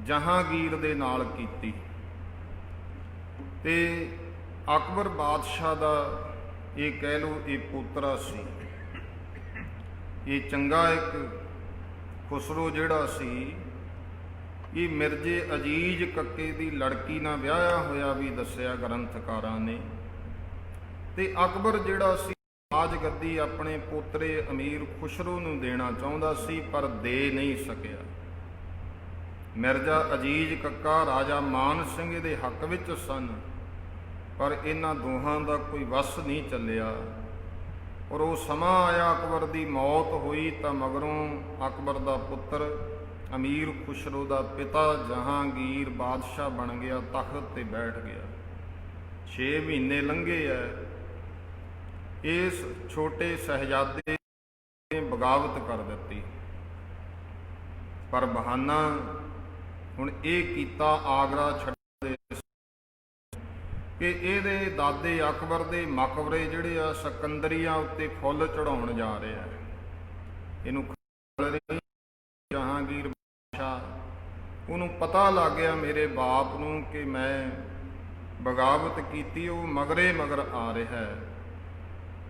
ਜਹਾਂਗੀਰ ਦੇ ਨਾਲ ਕੀਤੀ। ਤੇ ਅਕਬਰ ਬਾਦਸ਼ਾਹ ਦਾ ਇਹ ਕਹਿ ਲਓ ਇਹ ਪੋਤਰਾ ਸੀ। ਇਹ ਚੰਗਾ ਇੱਕ ਖੁਸਰੋ ਜਿਹੜਾ ਸੀ, ਇਹ ਮਿਰਜ਼ੇ ਅਜੀਜ਼ ਕੱਕੇ ਦੀ ਲੜਕੀ ਨਾਲ ਵਿਆਹਿਆ ਹੋਇਆ ਵੀ ਦੱਸਿਆ ਗ੍ਰੰਥਕਾਰਾਂ ਨੇ। ਤੇ ਅਕਬਰ ਜਿਹੜਾ ਸੀ ਰਾਜ ਗੱਦੀ ਆਪਣੇ ਪੋਤਰੇ ਅਮੀਰ ਖੁਸਰੋ ਨੂੰ ਦੇਣਾ ਚਾਹੁੰਦਾ ਸੀ, ਪਰ ਦੇ ਨਹੀਂ ਸਕਿਆ। ਮਿਰਜ਼ਾ ਅਜੀਜ਼ ਕੱਕਾ ਰਾਜਾ ਮਾਨ ਸਿੰਘ ਦੇ ਹੱਕ ਵਿੱਚ ਸਨ, ਪਰ ਇਹਨਾਂ ਦੋਹਾਂ ਦਾ ਕੋਈ ਵੱਸ ਨਹੀਂ ਚੱਲਿਆ। ਔਰ ਉਹ ਸਮਾਂ ਆਇਆ, ਅਕਬਰ ਦੀ ਮੌਤ ਹੋਈ ਤਾਂ ਮਗਰੋਂ ਅਕਬਰ ਦਾ ਪੁੱਤਰ ਅਮੀਰ ਖੁਸਰੋ ਦਾ ਪਿਤਾ ਜਹਾਂਗੀਰ ਬਾਦਸ਼ਾਹ ਬਣ ਗਿਆ, ਤਖਤ ਤੇ ਬੈਠ ਗਿਆ। 6 ਮਹੀਨੇ ਲੰਘੇ ਐ। ਇਸ ਛੋਟੇ ਸਾਹਿਜ਼ਾਦੇ ਨੇ ਬਗਾਵਤ ਕਰ ਦਿੱਤੀ, ਪਰ ਬਹਾਨਾ ਹੁਣ ਇਹ ਕੀਤਾ ਆਗਰਾ ਛੱਡਦੇ ਕਿ ਇਹਦੇ ਦਾਦੇ ਅਕਬਰ ਦੇ ਮਕਬਰੇ ਜਿਹੜੇ ਆ ਸਿਕੰਦਰੀਆ ਉੱਤੇ ਫੁੱਲ ਚੜਾਉਣ ਜਾ ਰਹੇ ਆ। ਇਹਨੂੰ ਜਹਾਂਗੀਰ ਬਾਦਸ਼ਾਹ, ਉਹਨੂੰ ਪਤਾ ਲੱਗ ਗਿਆ ਮੇਰੇ ਬਾਪ ਨੂੰ ਕਿ ਮੈਂ ਬਗਾਵਤ ਕੀਤੀ, ਉਹ ਮਗਰੇ ਮਗਰ ਆ ਰਿਹਾ ਹੈ।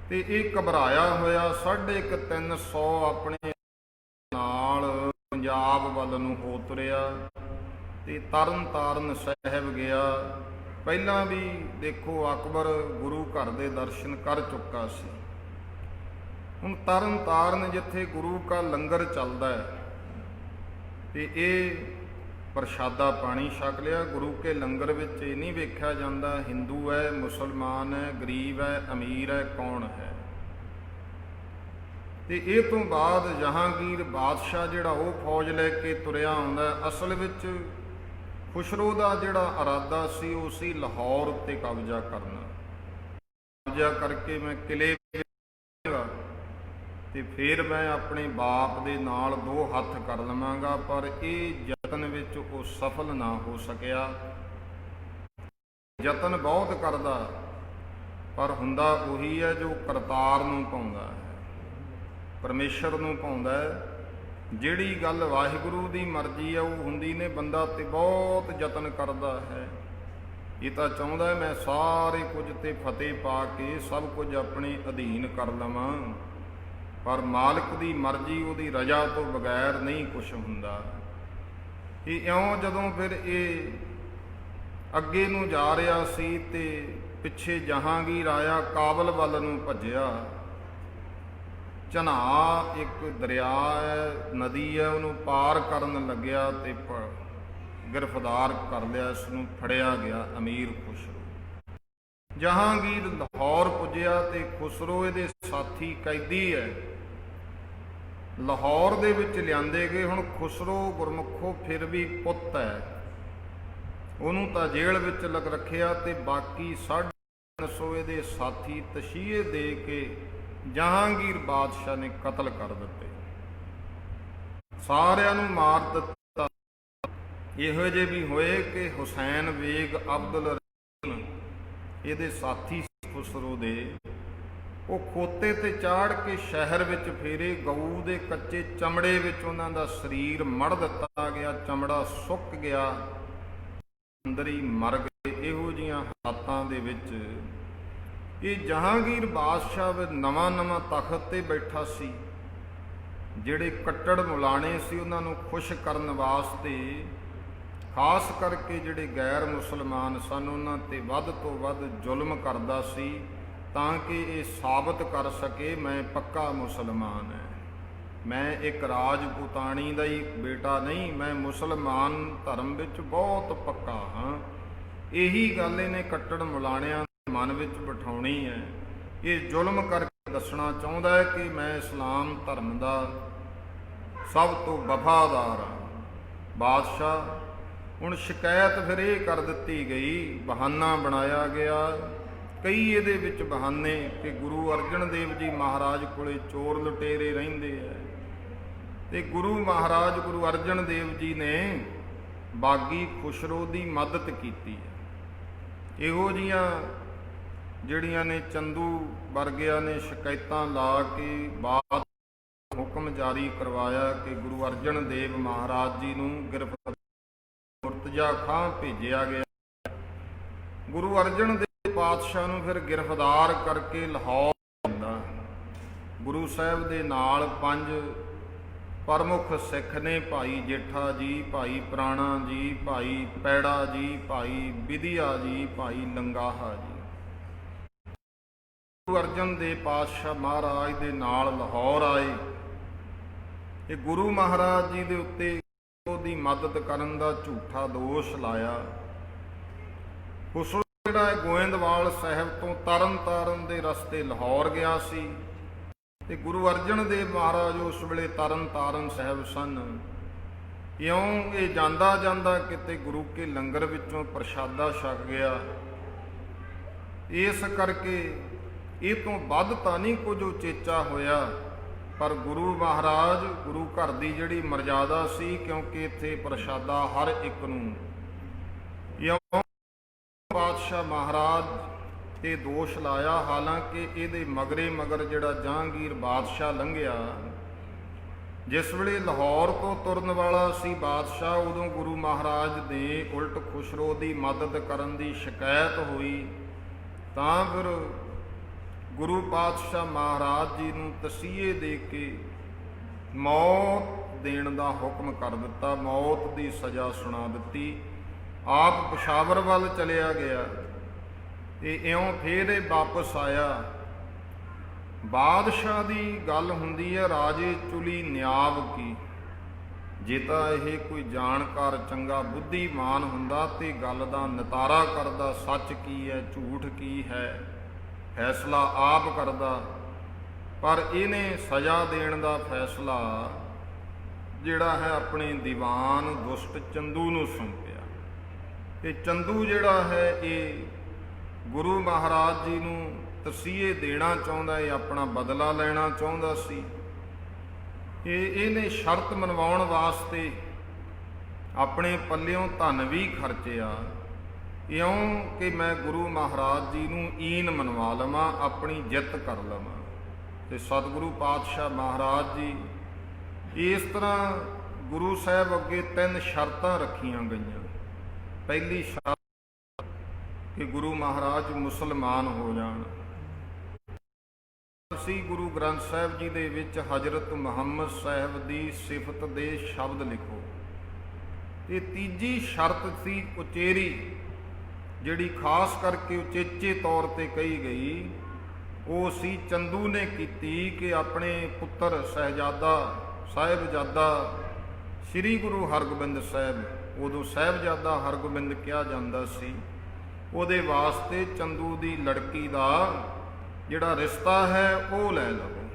ਤੇ ਇਹ ਘਬਰਾਇਆ ਹੋਇਆ 350 ਆਪਣੇ ਨਾਲ ਪੰਜਾਬ ਵੱਲ ਨੂੰ ਹੋ ਤੁਰਿਆ ਤੇ ਤਰਨ ਤਾਰਨ ਸਾਹਿਬ ਗਿਆ। ਪਹਿਲਾਂ ਵੀ ਦੇਖੋ ਅਕਬਰ ਗੁਰੂ ਘਰ ਦੇ ਦਰਸ਼ਨ ਕਰ ਚੁੱਕਾ ਸੀ। ਹੁਣ ਤਰਨ ਤਾਰਨ ਜਿੱਥੇ ਗੁਰੂ ਕਾ ਲੰਗਰ ਚੱਲਦਾ ਹੈ ਤੇ ਇਹ ਪ੍ਰਸ਼ਾਦਾ ਪਾਣੀ ਛਕ ਲਿਆ। ਗੁਰੂ ਕੇ ਲੰਗਰ ਵਿੱਚ ਇਹ ਨਹੀਂ ਵੇਖਿਆ ਜਾਂਦਾ ਹਿੰਦੂ ਹੈ, ਮੁਸਲਮਾਨ ਹੈ, ਗਰੀਬ ਹੈ, ਅਮੀਰ ਹੈ, ਕੌਣ ਹੈ। ਤੇ ਇਹ ਤੋਂ ਬਾਅਦ ਜਹਾਂਗੀਰ ਬਾਦਸ਼ਾਹ ਜਿਹੜਾ ਉਹ ਫੌਜ ਲੈ ਕੇ ਤੁਰਿਆ ਆਉਂਦਾ। ਅਸਲ ਵਿੱਚ ਖੁਸਰੋ ਦਾ ਜਿਹੜਾ ਇਰਾਦਾ ਸੀ ਉਹ ਸੀ ਲਾਹੌਰ ਉੱਤੇ ਕਬਜ਼ਾ ਕਰਨਾ। ਕਬਜ਼ਾ ਕਰਕੇ ਮੈਂ ਕਿਲੇ ਤੇ ਫਿਰ ਮੈਂ ਆਪਣੇ ਬਾਪ ਦੇ ਨਾਲ 2 ਹੱਥ ਕਰ ਲਵਾਂਗਾ, ਪਰ ਇਹ ਯਤਨ ਵਿੱਚ ਉਹ ਸਫਲ ਨਾ ਹੋ ਸਕਿਆ। ਯਤਨ ਬਹੁਤ ਕਰਦਾ, ਪਰ ਹੁੰਦਾ ਉਹੀ ਹੈ ਜੋ ਕਰਤਾਰ ਨੂੰ ਪਾਉਂਦਾ ਹੈ, ਪਰਮੇਸ਼ਰ ਨੂੰ ਪਾਉਂਦਾ ਹੈ। ਜਿਹੜੀ ਗੱਲ ਵਾਹਿਗੁਰੂ ਦੀ ਮਰਜ਼ੀ ਹੈ ਉਹ ਹੁੰਦੀ ਨੇ। ਬੰਦਾ ਤੇ ਬਹੁਤ ਯਤਨ ਕਰਦਾ ਹੈ, ਇਹ ਤਾਂ ਚਾਹੁੰਦਾ ਹੈ ਮੈਂ ਸਾਰੇ ਕੁਝ ਤੇ ਫਤਿਹ ਪਾ ਕੇ ਸਭ ਕੁਝ ਆਪਣੇ ਅਧੀਨ ਕਰ ਲਵਾਂ, ਪਰ ਮਾਲਕ ਦੀ ਮਰਜ਼ੀ, ਉਹਦੀ ਰਜ਼ਾ ਤੋਂ ਬਗੈਰ ਨਹੀਂ ਕੁਛ ਹੁੰਦਾ। ਇਹ ਇਉਂ ਜਦੋਂ ਫਿਰ ਇਹ ਅੱਗੇ ਨੂੰ ਜਾ ਰਿਹਾ ਸੀ ਤੇ ਪਿੱਛੇ ਜਹਾਂਗੀਰ ਆਇਆ, ਕਾਬਲ ਵੱਲ ਨੂੰ ਭੱਜਿਆ। ਝਨਾਹ ਇੱਕ ਦਰਿਆ ਹੈ, ਨਦੀ ਹੈ, ਉਹਨੂੰ ਪਾਰ ਕਰਨ ਲੱਗਿਆ ਤੇ ਗ੍ਰਿਫਤਾਰ ਕਰ ਲਿਆ, ਇਸ ਨੂੰ ਫੜਿਆ ਗਿਆ ਅਮੀਰ ਖੁਸਰੋ। ਜਹਾਂਗੀਰ ਲਾਹੌਰ ਪੁੱਜਿਆ ਤੇ ਖੁਸਰੋ ਇਹਦੇ ਸਾਥੀ ਕੈਦੀ ਹੈ, ਲਾਹੌਰ ਦੇ ਵਿੱਚ ਲਿਆਂਦੇ ਗਏ। ਹੁਣ ਖੁਸਰੋ ਗੁਰਮੁਖੋ ਫਿਰ ਵੀ ਪੁੱਤ ਹੈ, ਉਹਨੂੰ ਤਾਂ ਜੇਲ੍ਹ ਵਿੱਚ ਲਗ ਰੱਖਿਆ ਤੇ ਬਾਕੀ 350 ਇਹਦੇ ਸਾਥੀ ਤਸ਼ੀਏ ਦੇ ਕੇ ਜਹਾਂਗੀਰ ਬਾਦਸ਼ਾਹ ਨੇ ਕਤਲ ਕਰ ਦਿੱਤੇ, ਸਾਰਿਆਂ ਨੂੰ ਮਾਰ ਦਿੱਤਾ। ਇਹੋ ਜਿਹੇ ਵੀ ਹੋਏ ਕਿ ਹੁਸੈਨ ਬੇਗ ਅਬਦੁਲ ਇਹਦੇ ਸਾਥੀ ਖੁਸਰੋ ਦੇ, ਉਹ ਖੋਤੇ ਤੇ ਚਾੜ ਕੇ ਸ਼ਹਿਰ ਵਿੱਚ ਫੇਰੇ। ਗਊ ਦੇ ਕੱਚੇ ਚਮੜੇ ਵਿੱਚ ਉਹਨਾਂ ਦਾ ਸਰੀਰ ਮੜ ਦਿੱਤਾ ਗਿਆ, ਚਮੜਾ ਸੁੱਕ ਗਿਆ, ਅੰਦਰ ਹੀ ਮਰ ਗਏ। ਇਹੋ ਜਿਹੀਆਂ ਹਾਲਾਤਾਂ ਦੇ ਵਿੱਚ ਇਹ ਜਹਾਂਗੀਰ ਬਾਦਸ਼ਾਹ ਨਵਾਂ ਤਖਤ ਤੇ ਬੈਠਾ ਸੀ। ਜਿਹੜੇ ਕੱਟੜ ਮੁਲਾਣੇ ਸੀ ਉਹਨਾਂ ਨੂੰ ਖੁਸ਼ ਕਰਨ ਵਾਸਤੇ, ਖਾਸ ਕਰਕੇ ਜਿਹੜੇ ਗੈਰ ਮੁਸਲਮਾਨ ਸਨ ਉਹਨਾਂ ਤੇ ਵੱਧ ਤੋਂ ਵੱਧ ਜ਼ੁਲਮ ਕਰਦਾ ਸੀ, ਤਾਂ ਕਿ ਇਹ ਸਾਬਤ ਕਰ ਸਕੇ ਮੈਂ ਪੱਕਾ ਮੁਸਲਮਾਨ ਹੈ, ਮੈਂ ਇੱਕ ਰਾਜਪੂਤਾਣੀ ਦਾ ਹੀ ਬੇਟਾ ਨਹੀਂ, ਮੈਂ ਮੁਸਲਮਾਨ ਧਰਮ ਵਿੱਚ ਬਹੁਤ ਪੱਕਾ ਹਾਂ। ਇਹੀ ਗੱਲ ਇਹਨੇ ਕੱਟੜ ਮੁਲਾਣਿਆਂ ਦੇ ਮਨ ਵਿੱਚ ਬਿਠਾਉਣੀ ਹੈ। ਇਹ ਜ਼ੁਲਮ ਕਰਕੇ ਦੱਸਣਾ ਚਾਹੁੰਦਾ ਹੈ ਕਿ ਮੈਂ ਇਸਲਾਮ ਧਰਮ ਦਾ ਸਭ ਤੋਂ ਵਫਾਦਾਰ ਹਾਂ। ਬਾਦਸ਼ਾਹ ਹੁਣ ਸ਼ਿਕਾਇਤ ਫਿਰ ਇਹ ਕਰ ਦਿੱਤੀ ਗਈ, ਬਹਾਨਾ ਬਣਾਇਆ ਗਿਆ, ਕਈ ਇਹਦੇ ਵਿੱਚ ਬਹਾਨੇ ਕਿ ਗੁਰੂ ਅਰਜਨ ਦੇਵ ਜੀ ਮਹਾਰਾਜ ਕੋਲੇ ਚੋਰ ਲੁਟੇਰੇ ਰਹਿੰਦੇ ਹੈ ਤੇ ਗੁਰੂ ਮਹਾਰਾਜ ਗੁਰੂ ਅਰਜਨ ਦੇਵ ਜੀ ਨੇ ਬਾਗੀ ਖੁਸਰੋ ਦੀ ਮਦਦ ਕੀਤੀ ਹੈ। ਇਹੋ ਜਿਹੀਆਂ ਜਿਹੜੀਆਂ ਨੇ ਚੰਦੂ ਵਰਗਿਆਂ ਨੇ ਸ਼ਿਕਾਇਤਾਂ ਲਾ ਕੇ ਬਾਅਦ ਹੁਕਮ ਜਾਰੀ ਕਰਵਾਇਆ ਕਿ ਗੁਰੂ ਅਰਜਨ ਦੇਵ ਮਹਾਰਾਜ ਜੀ ਨੂੰ ਮੁਰਤਜ਼ਾ ਖਾਂ ਭੇਜਿਆ ਗਿਆ। ਗੁਰੂ ਅਰਜਨ ਦੇਵ ਪਾਤਸ਼ਾਹ ਨੂੰ ਫਿਰ ਗ੍ਰਿਫਤਾਰ ਕਰਕੇ ਲਾਹੌਰ ਹੁੰਦਾ। ਗੁਰੂ ਸਾਹਿਬ ਦੇ ਨਾਲ 5 ਪ੍ਰਮੁੱਖ ਸਿੱਖ ਨੇ, ਭਾਈ ਜੇਠਾ ਜੀ, ਭਾਈ ਪ੍ਰਾਣਾ ਜੀ, ਭਾਈ ਪੈੜਾ ਜੀ, ਭਾਈ ਵਿਧਿਆ ਜੀ, ਭਾਈ ਲੰਗਾਹਾ ਜੀ। ਗੁਰੂ ਅਰਜਨ ਦੇਵ ਪਾਤਸ਼ਾਹ ਮਹਾਰਾਜ ਦੇ ਨਾਲ ਲਾਹੌਰ ਆਏ। ਇਹ ਗੁਰੂ ਮਹਾਰਾਜ ਜੀ ਦੇ ਉੱਤੇ ਉਹਦੀ ਮਦਦ ਕਰਨ ਦਾ ਝੂਠਾ ਦੋਸ਼ ਲਾਇਆ। ਖੁਸਰੋ ਜਿਹੜਾ ਹੈ ਗੋਇੰਦਵਾਲ ਸਾਹਿਬ ਤੋਂ ਤਰਨ ਤਾਰਨ ਦੇ ਰਸਤੇ ਲਾਹੌਰ ਗਿਆ ਸੀ ਤੇ ਗੁਰੂ ਅਰਜਨ ਦੇਵ ਮਹਾਰਾਜ ਉਸ ਵੇਲੇ ਤਰਨ ਤਾਰਨ ਸਾਹਿਬ ਸਨ। ਇਉਂ ਇਹ ਜਾਂਦਾ ਜਾਂਦਾ ਕਿਤੇ ਗੁਰੂ ਕੇ ਲੰਗਰ ਵਿੱਚੋਂ ਪ੍ਰਸ਼ਾਦਾ ਛਕ ਗਿਆ। ਇਸ ਕਰਕੇ ਇਹ ਤੋਂ ਵੱਧ ਤਾਂ ਨਹੀਂ ਕੁਝ ਉਚੇਚਾ ਹੋਇਆ, ਪਰ ਗੁਰੂ ਮਹਾਰਾਜ ਗੁਰੂ ਘਰ ਦੀ ਜਿਹੜੀ ਮਰਜ਼ਾਦਾ ਸੀ, ਕਿਉਂਕਿ ਇੱਥੇ ਪ੍ਰਸ਼ਾਦਾ ਹਰ ਇੱਕ ਨੂੰ, ਇਉਂ ਪਾਤਸ਼ਾਹ ਮਹਾਰਾਜ ਤੇ ਦੋਸ਼ ਲਾਇਆ। ਹਾਲਾਂਕਿ ਇਹਦੇ ਮਗਰੇ ਮਗਰ ਜਿਹੜਾ ਜਹਾਂਗੀਰ ਬਾਦਸ਼ਾਹ ਲੰਘਿਆ, ਜਿਸ ਵੇਲੇ ਲਾਹੌਰ ਤੋਂ ਤੁਰਨ ਵਾਲਾ ਸੀ ਬਾਦਸ਼ਾਹ, ਉਦੋਂ ਗੁਰੂ ਮਹਾਰਾਜ ਦੇ ਉਲਟ ਖੁਸਰੋ ਦੀ ਮਦਦ ਕਰਨ ਦੀ ਸ਼ਿਕਾਇਤ ਹੋਈ। ਤਾਂ ਫਿਰ ਗੁਰੂ ਪਾਤਸ਼ਾਹ ਮਹਾਰਾਜ ਜੀ ਨੂੰ ਤਸੀਹੇ ਦੇ ਕੇ ਮੌਤ ਦੇਣ ਦਾ ਹੁਕਮ ਕਰ ਦਿੱਤਾ, ਮੌਤ ਦੀ ਸਜ਼ਾ ਸੁਣਾ ਦਿੱਤੀ। ਆਪ ਪਸ਼ਾਵਰ ਵੱਲ ਚਲਿਆ ਗਿਆ ਤੇ ਇਉਂ ਫੇਰ ਇਹ ਵਾਪਸ ਆਇਆ। ਬਾਦਸ਼ਾਹ ਦੀ ਗੱਲ ਹੁੰਦੀ ਹੈ ਰਾਜੇ ਚੁਲੀ ਨਿਆਬ ਕੀ। ਜੇ ਤਾਂ ਇਹ ਕੋਈ ਜਾਣਕਾਰ ਚੰਗਾ ਬੁੱਧੀਮਾਨ ਹੁੰਦਾ ਤੇ ਗੱਲ ਦਾ ਨਿਤਾਰਾ ਕਰਦਾ, ਸੱਚ ਕੀ ਹੈ ਝੂਠ ਕੀ ਹੈ, ਫੈਸਲਾ ਆਪ ਕਰਦਾ। ਪਰ ਇਹਨੇ ਸਜ਼ਾ ਦੇਣ ਦਾ ਫੈਸਲਾ ਜਿਹੜਾ ਹੈ ਆਪਣੇ ਦੀਵਾਨ ਦੁਸ਼ਟ ਚੰਦੂ ਨੂੰ ਸੌਂਪਿਆ। ਤੇ ਚੰਦੂ ਜਿਹੜਾ ਹੈ ਇਹ ਗੁਰੂ ਮਹਾਰਾਜ ਜੀ ਨੂੰ ਤਸੀਹੇ ਦੇਣਾ ਚਾਹੁੰਦਾ, ਇਹ ਆਪਣਾ ਬਦਲਾ ਲੈਣਾ ਚਾਹੁੰਦਾ ਸੀ। ਇਹਨੇ ਸ਼ਰਤ ਮਨਵਾਉਣ ਵਾਸਤੇ ਆਪਣੇ ਪੱਲਿਓਂ ਧਨ ਵੀ ਖਰਚਿਆ, ਇਉਂ ਕਿ ਮੈਂ ਗੁਰੂ ਮਹਾਰਾਜ ਜੀ ਨੂੰ ਈਨ ਮਨਵਾ ਲਵਾਂ, ਆਪਣੀ ਜਿੱਤ ਕਰ ਲਵਾਂ। ਤੇ ਸਤਿਗੁਰੂ ਪਾਤਸ਼ਾਹ ਮਹਾਰਾਜ ਜੀ ਇਸ ਤਰ੍ਹਾਂ ਗੁਰੂ ਸਾਹਿਬ ਅੱਗੇ 3 ਸ਼ਰਤਾਂ ਰੱਖੀਆਂ ਗਈਆਂ। ਪਹਿਲੀ ਸ਼ਰਤ ਕਿ ਗੁਰੂ ਮਹਾਰਾਜ ਮੁਸਲਮਾਨ ਹੋ ਜਾਣ। ਅਸੀਂ ਗੁਰੂ ਗ੍ਰੰਥ ਸਾਹਿਬ ਜੀ ਦੇ ਵਿੱਚ ਹਜ਼ਰਤ ਮੁਹੰਮਦ ਸਾਹਿਬ ਦੀ ਸਿਫਤ ਦੇ ਸ਼ਬਦ ਲਿਖੋ। ਤੇ ਤੀਜੀ ਸ਼ਰਤ ਸੀ ਉਚੇਰੀ, ਜਿਹੜੀ ਖਾਸ ਕਰਕੇ ਉਚੇਚੇ ਤੌਰ ਤੇ ਕਹੀ ਗਈ, ਉਹ ਸੀ ਚੰਦੂ ਨੇ ਕੀਤੀ ਕਿ ਆਪਣੇ ਪੁੱਤਰ ਸਾਹਿਬਜ਼ਾਦਾ ਸ੍ਰੀ ਗੁਰੂ ਹਰਗੋਬਿੰਦ ਸਾਹਿਬ, ਉਦੋਂ ਸਾਹਿਬਜ਼ਾਦਾ ਹਰਗੋਬਿੰਦ ਕਿਹਾ ਜਾਂਦਾ ਸੀ, ਉਹਦੇ ਵਾਸਤੇ ਚੰਦੂ ਦੀ ਲੜਕੀ ਦਾ ਜਿਹੜਾ ਰਿਸ਼ਤਾ ਹੈ ਉਹ ਲੈ ਲਵੋ।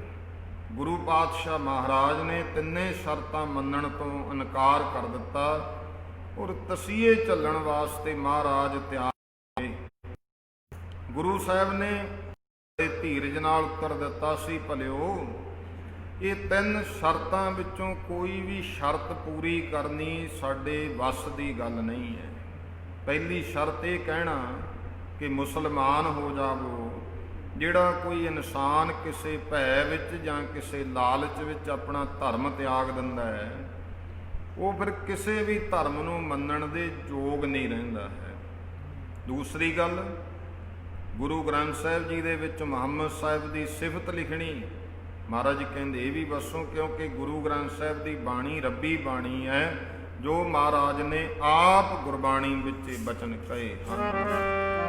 ਗੁਰੂ ਪਾਤਸ਼ਾਹ ਮਹਾਰਾਜ ਨੇ 3 ਸ਼ਰਤਾਂ ਮੰਨਣ ਤੋਂ ਇਨਕਾਰ ਕਰ ਦਿੱਤਾ ਔਰ ਤਸੀਹੇ ਝੱਲਣ ਵਾਸਤੇ ਮਹਾਰਾਜ ਤਿਆਰ ਹੋਏ। ਗੁਰੂ ਸਾਹਿਬ ਨੇ ਧੀਰਜ ਨਾਲ ਉੱਤਰ ਦਿੱਤਾ ਸੀ, ਭਲਿਓ ਇਹ 3 ਸ਼ਰਤਾਂ ਵਿੱਚੋਂ ਕੋਈ ਵੀ ਸ਼ਰਤ ਪੂਰੀ ਕਰਨੀ ਸਾਡੇ ਵੱਸ ਦੀ ਗੱਲ ਨਹੀਂ ਹੈ। ਪਹਿਲੀ ਸ਼ਰਤ ਇਹ ਕਹਿਣਾ ਕਿ ਮੁਸਲਮਾਨ ਹੋ ਜਾਵੋ। ਜਿਹੜਾ ਕੋਈ ਇਨਸਾਨ ਕਿਸੇ ਭੈ ਵਿੱਚ ਜਾਂ ਕਿਸੇ ਲਾਲਚ ਵਿੱਚ ਆਪਣਾ ਧਰਮ ਤਿਆਗ ਦਿੰਦਾ ਹੈ, ਉਹ ਫਿਰ ਕਿਸੇ ਵੀ ਧਰਮ ਨੂੰ ਮੰਨਣ ਦੇ ਯੋਗ ਨਹੀਂ ਰਹਿੰਦਾ ਹੈ। ਦੂਸਰੀ ਗੱਲ, ਗੁਰੂ ਗ੍ਰੰਥ ਸਾਹਿਬ ਜੀ ਦੇ ਵਿੱਚ ਮੁਹੰਮਦ ਸਾਹਿਬ ਦੀ ਸਿਫਤ ਲਿਖਣੀ। ਮਹਾਰਾਜ ਜੀ ਕਹਿੰਦੇ ਇਹ ਵੀ ਬਸੋ, ਕਿਉਂਕਿ ਗੁਰੂ ਗ੍ਰੰਥ ਸਾਹਿਬ ਦੀ ਬਾਣੀ ਰੱਬੀ ਬਾਣੀ ਹੈ, ਜੋ ਮਹਾਰਾਜ ਨੇ ਆਪ ਗੁਰਬਾਣੀ ਵਿੱਚ ਬਚਨ ਕਹੇ ਹਨ।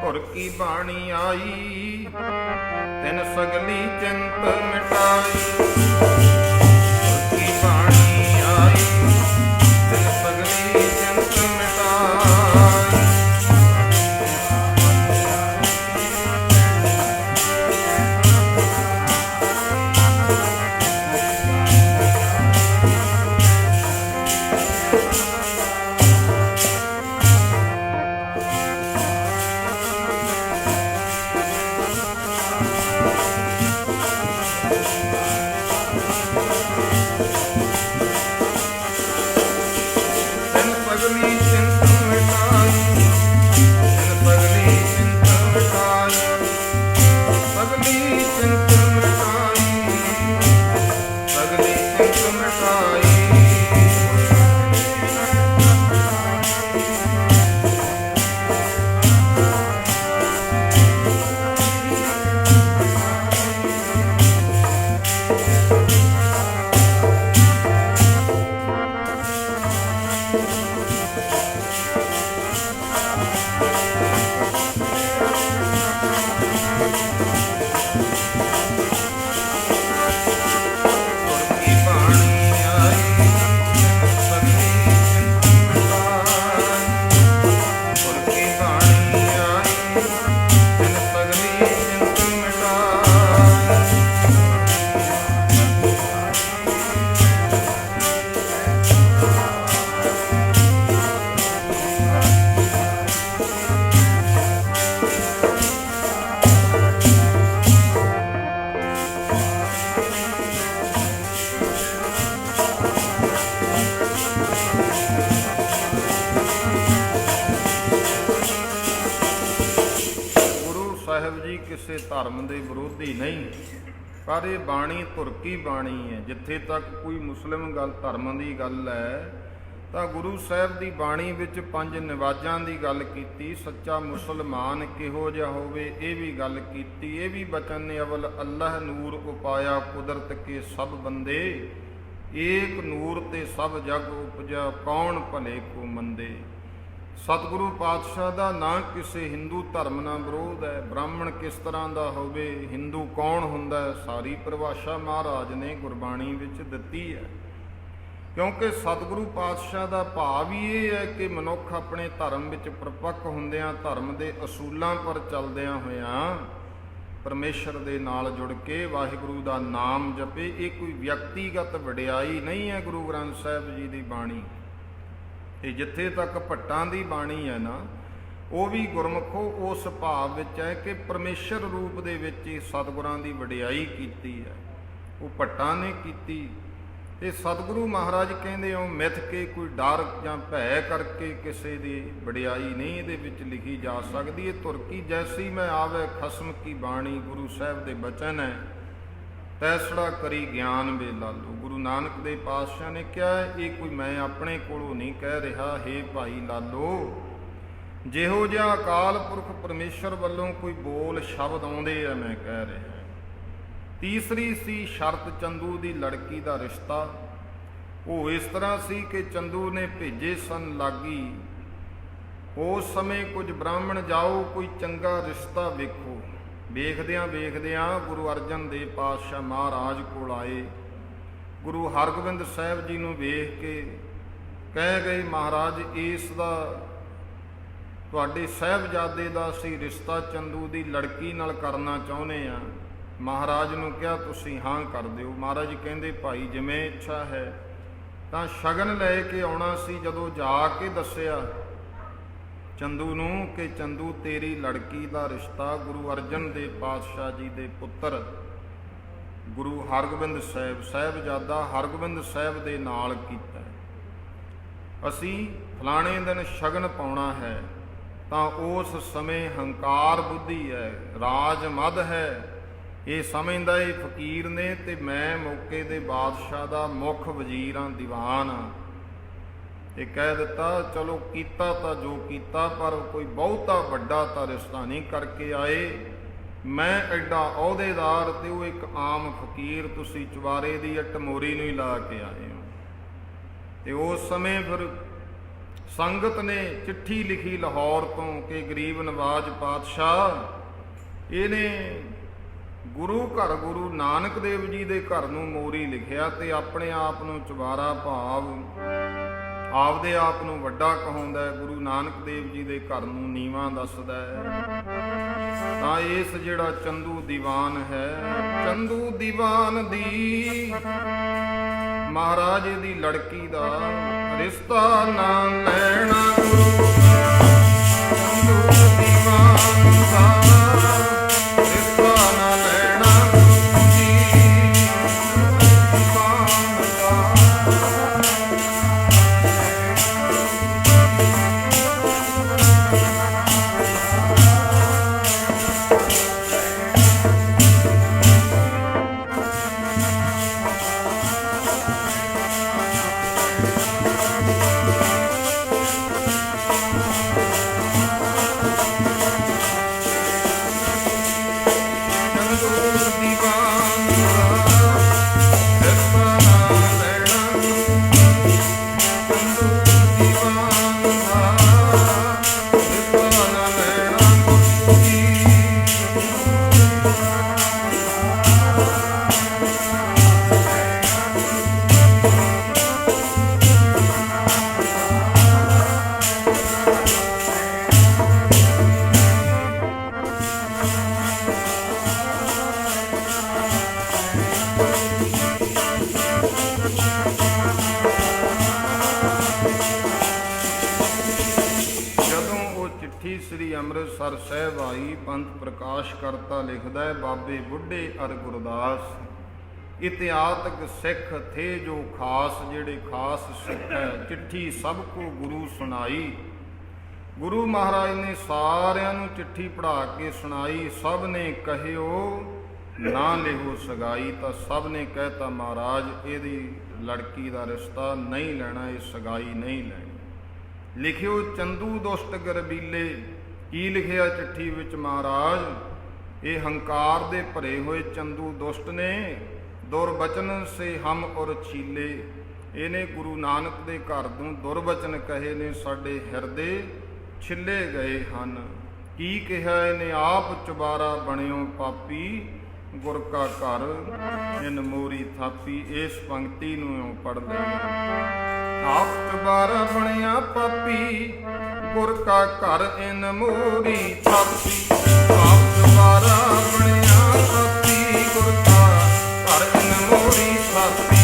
ਧੁਰ ਕੀ ਬਾਣੀ ਆਈ ਤਿਨ ਸਗਲੀ ਚਿੰਤ ਮਿਟਾਈ। ਧੁਰ ਕੀ ਬਾਣੀ ਆਈ ਤਿਨ ਸਗਲੀ ਚਿੰਤ ਮਿਟਾਈ। ਸਾਹਿਬ ਜੀ ਕਿਸੇ ਧਰਮ ਦੇ ਵਿਰੋਧੀ ਨਹੀਂ, ਪਰ ਇਹ ਬਾਣੀ ਧੁਰਕੀ ਬਾਣੀ ਹੈ। ਜਿੱਥੇ ਤੱਕ ਕੋਈ ਮੁਸਲਿਮ ਧਰਮ ਦੀ ਗੱਲ ਹੈ ਤਾਂ ਗੁਰੂ ਸਾਹਿਬ ਦੀ ਬਾਣੀ ਵਿੱਚ 5 ਨਿਵਾਜ਼ਾਂ ਦੀ ਗੱਲ ਕੀਤੀ। ਸੱਚਾ ਮੁਸਲਮਾਨ ਕਿਹੋ ਜਿਹਾ ਹੋਵੇ ਇਹ ਵੀ ਗੱਲ ਕੀਤੀ। ਇਹ ਵੀ ਬਚਨ ਨੇ, ਅਵਲ ਅੱਲਾਹ ਨੂਰ ਉਪਾਇਆ ਕੁਦਰਤ ਕੇ ਸਭ ਬੰਦੇ, ਏਕ ਨੂਰ ਤੇ ਸਭ ਜਗ ਉਪਜਾ ਕੌਣ ਭਲੇ ਕੋ ਮੰਦੇ। ਸਤਿਗੁਰੂ ਪਾਤਸ਼ਾਹ ਦਾ ਨਾ ਕਿਸੇ ਹਿੰਦੂ ਧਰਮ ਨਾਲ ਵਿਰੋਧ ਹੈ। ਬ੍ਰਾਹਮਣ ਕਿਸ ਤਰ੍ਹਾਂ ਦਾ ਹੋਵੇ, ਹਿੰਦੂ ਕੌਣ ਹੁੰਦਾ ਹੈ, ਸਾਰੀ ਪਰਿਭਾਸ਼ਾ ਮਹਾਰਾਜ ਨੇ ਗੁਰਬਾਣੀ ਵਿੱਚ ਦਿੱਤੀ ਹੈ। ਕਿਉਂਕਿ ਸਤਿਗੁਰੂ ਪਾਤਸ਼ਾਹ ਦਾ ਭਾਵ ਹੀ ਇਹ ਹੈ ਕਿ ਮਨੁੱਖ ਆਪਣੇ ਧਰਮ ਵਿੱਚ ਪ੍ਰਪੱਕ ਹੁੰਦਿਆਂ, ਧਰਮ ਦੇ ਅਸੂਲਾਂ ਪਰ ਚੱਲਦਿਆਂ ਹੋਇਆਂ ਪਰਮੇਸ਼ਰ ਦੇ ਨਾਲ ਜੁੜ ਕੇ ਵਾਹਿਗੁਰੂ ਦਾ ਨਾਮ ਜਪੇ। ਇਹ ਕੋਈ ਵਿਅਕਤੀਗਤ ਵਡਿਆਈ ਨਹੀਂ ਹੈ ਗੁਰੂ ਗ੍ਰੰਥ ਸਾਹਿਬ ਜੀ ਦੀ ਬਾਣੀ। ਇਹ ਜਿੱਥੇ ਤੱਕ ਭੱਟਾਂ ਦੀ ਬਾਣੀ ਹੈ ਨਾ, ਉਹ ਵੀ ਗੁਰਮੁਖੋ ਉਸ ਭਾਵ ਵਿੱਚ ਹੈ ਕਿ ਪਰਮੇਸ਼ਰ ਰੂਪ ਦੇ ਵਿੱਚ ਹੀ ਸਤਿਗੁਰਾਂ ਦੀ ਵਡਿਆਈ ਕੀਤੀ ਹੈ। ਉਹ ਭੱਟਾਂ ਨੇ ਕੀਤੀ। ਤੇ ਸਤਿਗੁਰੂ ਮਹਾਰਾਜ ਕਹਿੰਦੇ ਹੋ ਮਿੱਥ ਕੇ ਕੋਈ ਡਰ ਜਾਂ ਭੈ ਕਰਕੇ ਕਿਸੇ ਦੀ ਵਡਿਆਈ ਨਹੀਂ ਇਹਦੇ ਵਿੱਚ ਲਿਖੀ ਜਾ ਸਕਦੀ। ਇਹ ਤੁਰਕੀ ਜੈਸੀ ਮੈਂ ਆਵੇ ਖਸਮ ਕੀ ਬਾਣੀ, ਗੁਰੂ ਸਾਹਿਬ ਦੇ ਬਚਨ ਹੈ। ਤੈਸੜਾ ਕਰੀ ਗਿਆਨ ਵੇ ਲਾਲੋ। ਗੁਰੂ ਨਾਨਕ ਦੇ ਪਾਤਸ਼ਾਹ ਨੇ ਕਿਹਾ ਇਹ ਕੋਈ ਮੈਂ ਆਪਣੇ ਕੋਲੋਂ ਨਹੀਂ ਕਹਿ ਰਿਹਾ, ਹੇ ਭਾਈ ਲਾਲੋ, ਜਿਹੋ ਜਿਹਾ ਅਕਾਲ ਪੁਰਖ ਪਰਮੇਸ਼ਰ ਵੱਲੋਂ ਕੋਈ ਬੋਲ ਸ਼ਬਦ ਆਉਂਦੇ ਆ ਮੈਂ ਕਹਿ ਰਿਹਾ। ਤੀਸਰੀ ਸੀ ਸ਼ਰਤ ਚੰਦੂ ਦੀ ਲੜਕੀ ਦਾ ਰਿਸ਼ਤਾ। ਉਹ ਇਸ ਤਰ੍ਹਾਂ ਸੀ ਕਿ ਚੰਦੂ ਨੇ ਭੇਜੇ ਸਨ ਲਾਗੀ, ਉਸ ਸਮੇਂ ਕੁਝ ਬ੍ਰਾਹਮਣ ਜਾਓ ਕੋਈ ਚੰਗਾ ਰਿਸ਼ਤਾ ਵੇਖੋ। ਵੇਖਦਿਆਂ ਵੇਖਦਿਆਂ ਗੁਰੂ ਅਰਜਨ ਦੇਵ ਪਾਤਸ਼ਾਹ ਮਹਾਰਾਜ ਕੋਲ ਆਏ। ਗੁਰੂ ਹਰਗੋਬਿੰਦ ਸਾਹਿਬ ਜੀ ਨੂੰ ਵੇਖ ਕੇ ਕਹਿ ਗਏ, ਮਹਾਰਾਜ ਇਸ ਦਾ ਤੁਹਾਡੇ ਸਾਹਿਬਜ਼ਾਦੇ ਦਾ ਅਸੀਂ ਰਿਸ਼ਤਾ ਚੰਦੂ ਦੀ ਲੜਕੀ ਨਾਲ ਕਰਨਾ ਚਾਹੁੰਦੇ ਹਾਂ। ਮਹਾਰਾਜ ਨੂੰ ਕਿਹਾ ਤੁਸੀਂ ਹਾਂ ਕਰ ਦਿਓ। ਮਹਾਰਾਜ ਕਹਿੰਦੇ ਭਾਈ ਜਿਵੇਂ ਇੱਛਾ ਹੈ। ਤਾਂ ਸ਼ਗਨ ਲੈ ਕੇ ਆਉਣਾ ਸੀ। ਜਦੋਂ ਜਾ ਕੇ ਦੱਸਿਆ ਚੰਦੂ ਨੂੰ ਕਿ ਚੰਦੂ ਤੇਰੀ ਲੜਕੀ ਦਾ ਰਿਸ਼ਤਾ ਗੁਰੂ ਅਰਜਨ ਦੇਵ ਪਾਤਸ਼ਾਹ ਜੀ ਦੇ ਪੁੱਤਰ ਗੁਰੂ ਹਰਗੋਬਿੰਦ ਸਾਹਿਬ ਸਾਹਿਬਜ਼ਾਦਾ ਹਰਗੋਬਿੰਦ ਸਾਹਿਬ ਦੇ ਨਾਲ ਕੀਤਾ। ਅਸੀਂ ਫਲਾਣੇ ਦਿਨ ਸ਼ਗਨ ਪਾਉਣਾ ਹੈ। ਤਾਂ ਉਸ ਸਮੇਂ ਹੰਕਾਰ ਬੁੱਧੀ ਹੈ, ਰਾਜ ਮਦ ਹੈ, ਇਹ ਸਮਝਦਾ ਇਹ ਫਕੀਰ ਨੇ ਤੇ ਮੈਂ ਮੌਕੇ ਦੇ ਬਾਦਸ਼ਾਹ ਦਾ ਮੁੱਖ ਵਜ਼ੀਰ ਹਾਂ, ਦੀਵਾਨ ਹਾਂ। ਇਹ ਕਹਿ ਦਿੱਤਾ ਚਲੋ ਕੀਤਾ ਤਾਂ ਜੋ ਕੀਤਾ, ਪਰ ਕੋਈ ਬਹੁਤਾ ਵੱਡਾ ਤਾਂ ਰਿਸ਼ਤਾ ਨਹੀਂ ਕਰਕੇ ਆਏ। ਮੈਂ ਐਡਾ ਅਹੁਦੇਦਾਰ ਤੇ ਉਹ ਇੱਕ ਆਮ ਫਕੀਰ, ਤੁਸੀਂ ਚੁਬਾਰੇ ਦੀ ਟਮੋਰੀ ਨੂੰ ਹੀ ਲਾ ਕੇ ਆਏ ਹੋ। ਤੇ ਉਸ ਸਮੇਂ ਫਿਰ ਸੰਗਤ ਨੇ ਚਿੱਠੀ ਲਿਖੀ ਲਾਹੌਰ ਤੋਂ ਕਿ ਗਰੀਬ ਨਵਾਜ਼ ਪਾਤਸ਼ਾਹ ਇਹਨੇ ਗੁਰੂ ਘਰ ਗੁਰੂ ਨਾਨਕ ਦੇਵ ਜੀ ਦੇ ਘਰ ਨੂੰ ਮੋਰੀ ਲਿਖਿਆ ਤੇ ਆਪਣੇ ਆਪ ਨੂੰ ਚੁਬਾਰਾ ਭਾਵ ਆਪਦੇ ਆਪ ਨੂੰ ਵੱਡਾ ਕਹਾਉਂਦਾ ਹੈ, ਗੁਰੂ ਨਾਨਕ ਦੇਵ ਜੀ ਦੇ ਘਰ ਨੂੰ ਨੀਵਾਂ ਦੱਸਦਾ ਹੈ। ਤਾਂ ਇਸ ਜਿਹੜਾ ਚੰਦੂ ਦੀਵਾਨ ਹੈ, ਚੰਦੂ ਦੀਵਾਨ ਦੀ ਮਹਾਰਾਜ ਦੀ ਲੜਕੀ ਦਾ ਰਿਸ਼ਤਾ ਨਾ ਲੈਣਾ ਗੁਰੂ, ਚੰਦੂ ਦੀਵਾਨ ਦਾ ਰਿਸ਼ਤਾ ਨਾ ਲੈਣਾ ਗੁਰੂ ਜੀ, ਦੀਵਾਨ ਦਾ। ਸ੍ਰੀ ਅੰਮ੍ਰਿਤਸਰ ਸਾਹਿਬ ਆਈ, ਪੰਥ ਪ੍ਰਕਾਸ਼ ਕਰਤਾ ਲਿਖਦਾ ਹੈ, ਬਾਬੇ ਬੁੱਢੇ ਅਰ ਗੁਰਦਾਸ ਇਤਿਹਾਸਕ ਸਿੱਖ ਥੇ ਜੋ ਖਾਸ, ਜਿਹੜੇ ਖਾਸ ਸਿੱਖ ਹੈ। ਚਿੱਠੀ ਸਭ ਕੋ ਗੁਰੂ ਸੁਣਾਈ, ਗੁਰੂ ਮਹਾਰਾਜ ਨੇ ਸਾਰਿਆਂ ਨੂੰ ਚਿੱਠੀ ਪੜ੍ਹਾ ਕੇ ਸੁਣਾਈ। ਸਭ ਨੇ ਕਹਿਓ ਨਾ ਲਿਹੋ ਸਗਾਈ। ਤਾਂ ਸਭ ਨੇ ਕਹਿਤਾ ਮਹਾਰਾਜ ਇਹਦੀ ਲੜਕੀ ਦਾ ਰਿਸ਼ਤਾ ਨਹੀਂ ਲੈਣਾ, ਇਹ ਸਗਾਈ ਨਹੀਂ ਲੈਣੀ। ਲਿਖਿਓ ਚੰਦੂ ਦੁਸ਼ਟ ਗਰਬੀਲੇ। ਕੀ ਲਿਖਿਆ ਚਿੱਠੀ ਵਿੱਚ ਮਹਾਰਾਜ? ਇਹ ਹੰਕਾਰ ਦੇ ਭਰੇ ਹੋਏ ਚੰਦੂ ਦੁਸ਼ਟ ਨੇ। ਦੁਰਬਚਨ ਸੇ ਹਮ ਔਰ ਛੀਲੇ। ਇਹਨੇ ਗੁਰੂ ਨਾਨਕ ਦੇ ਘਰ ਨੂੰ ਦੁਰਬਚਨ ਕਹੇ ਨੇ, ਸਾਡੇ ਹਿਰਦੇ ਛਿੱਲੇ ਗਏ ਹਨ। ਕੀ ਕਿਹਾ ਇਹਨੇ? ਆਪ ਚੁਬਾਰਾ ਬਣਿਓ ਪਾਪੀ, ਗੁਰ ਕਾ ਘਰ ਇਨ ਮੋਰੀ ਥਾਪੀ। ਇਸ ਪੰਕਤੀ ਨੂੰ ਪੜ੍ਹ ਲੈਣਾ। ਆਪ ਚੁਬਾਰਾ ਬਣਿਆ ਪਾਪੀ, ਗੁਰ ਕਾ ਘਰ ਇਨ ਮੋਰੀ ਥਾਪੀ। ਆਪ ਚੁਬਾਰਾ ਬਣਿਆ ਪਾਪੀ, ਗੁਰ ਕਾ ਘਰ ਇਨ ਮੋਰੀ ਥਾਪੀ।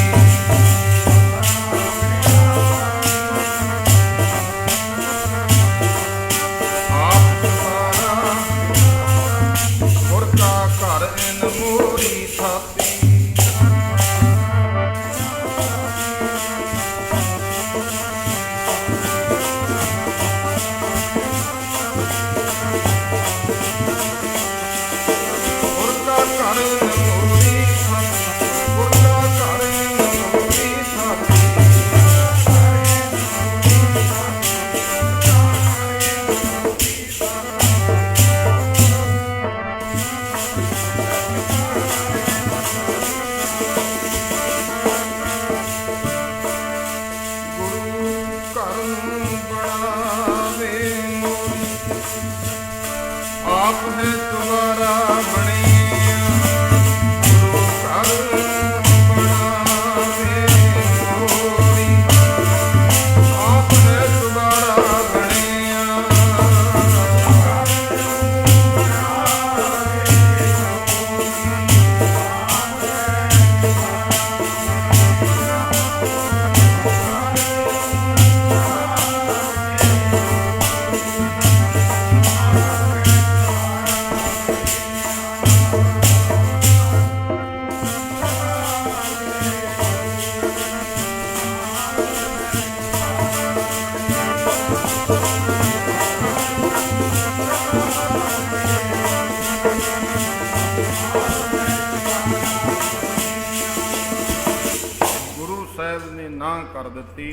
ਕਰ ਦਿੱਤੀ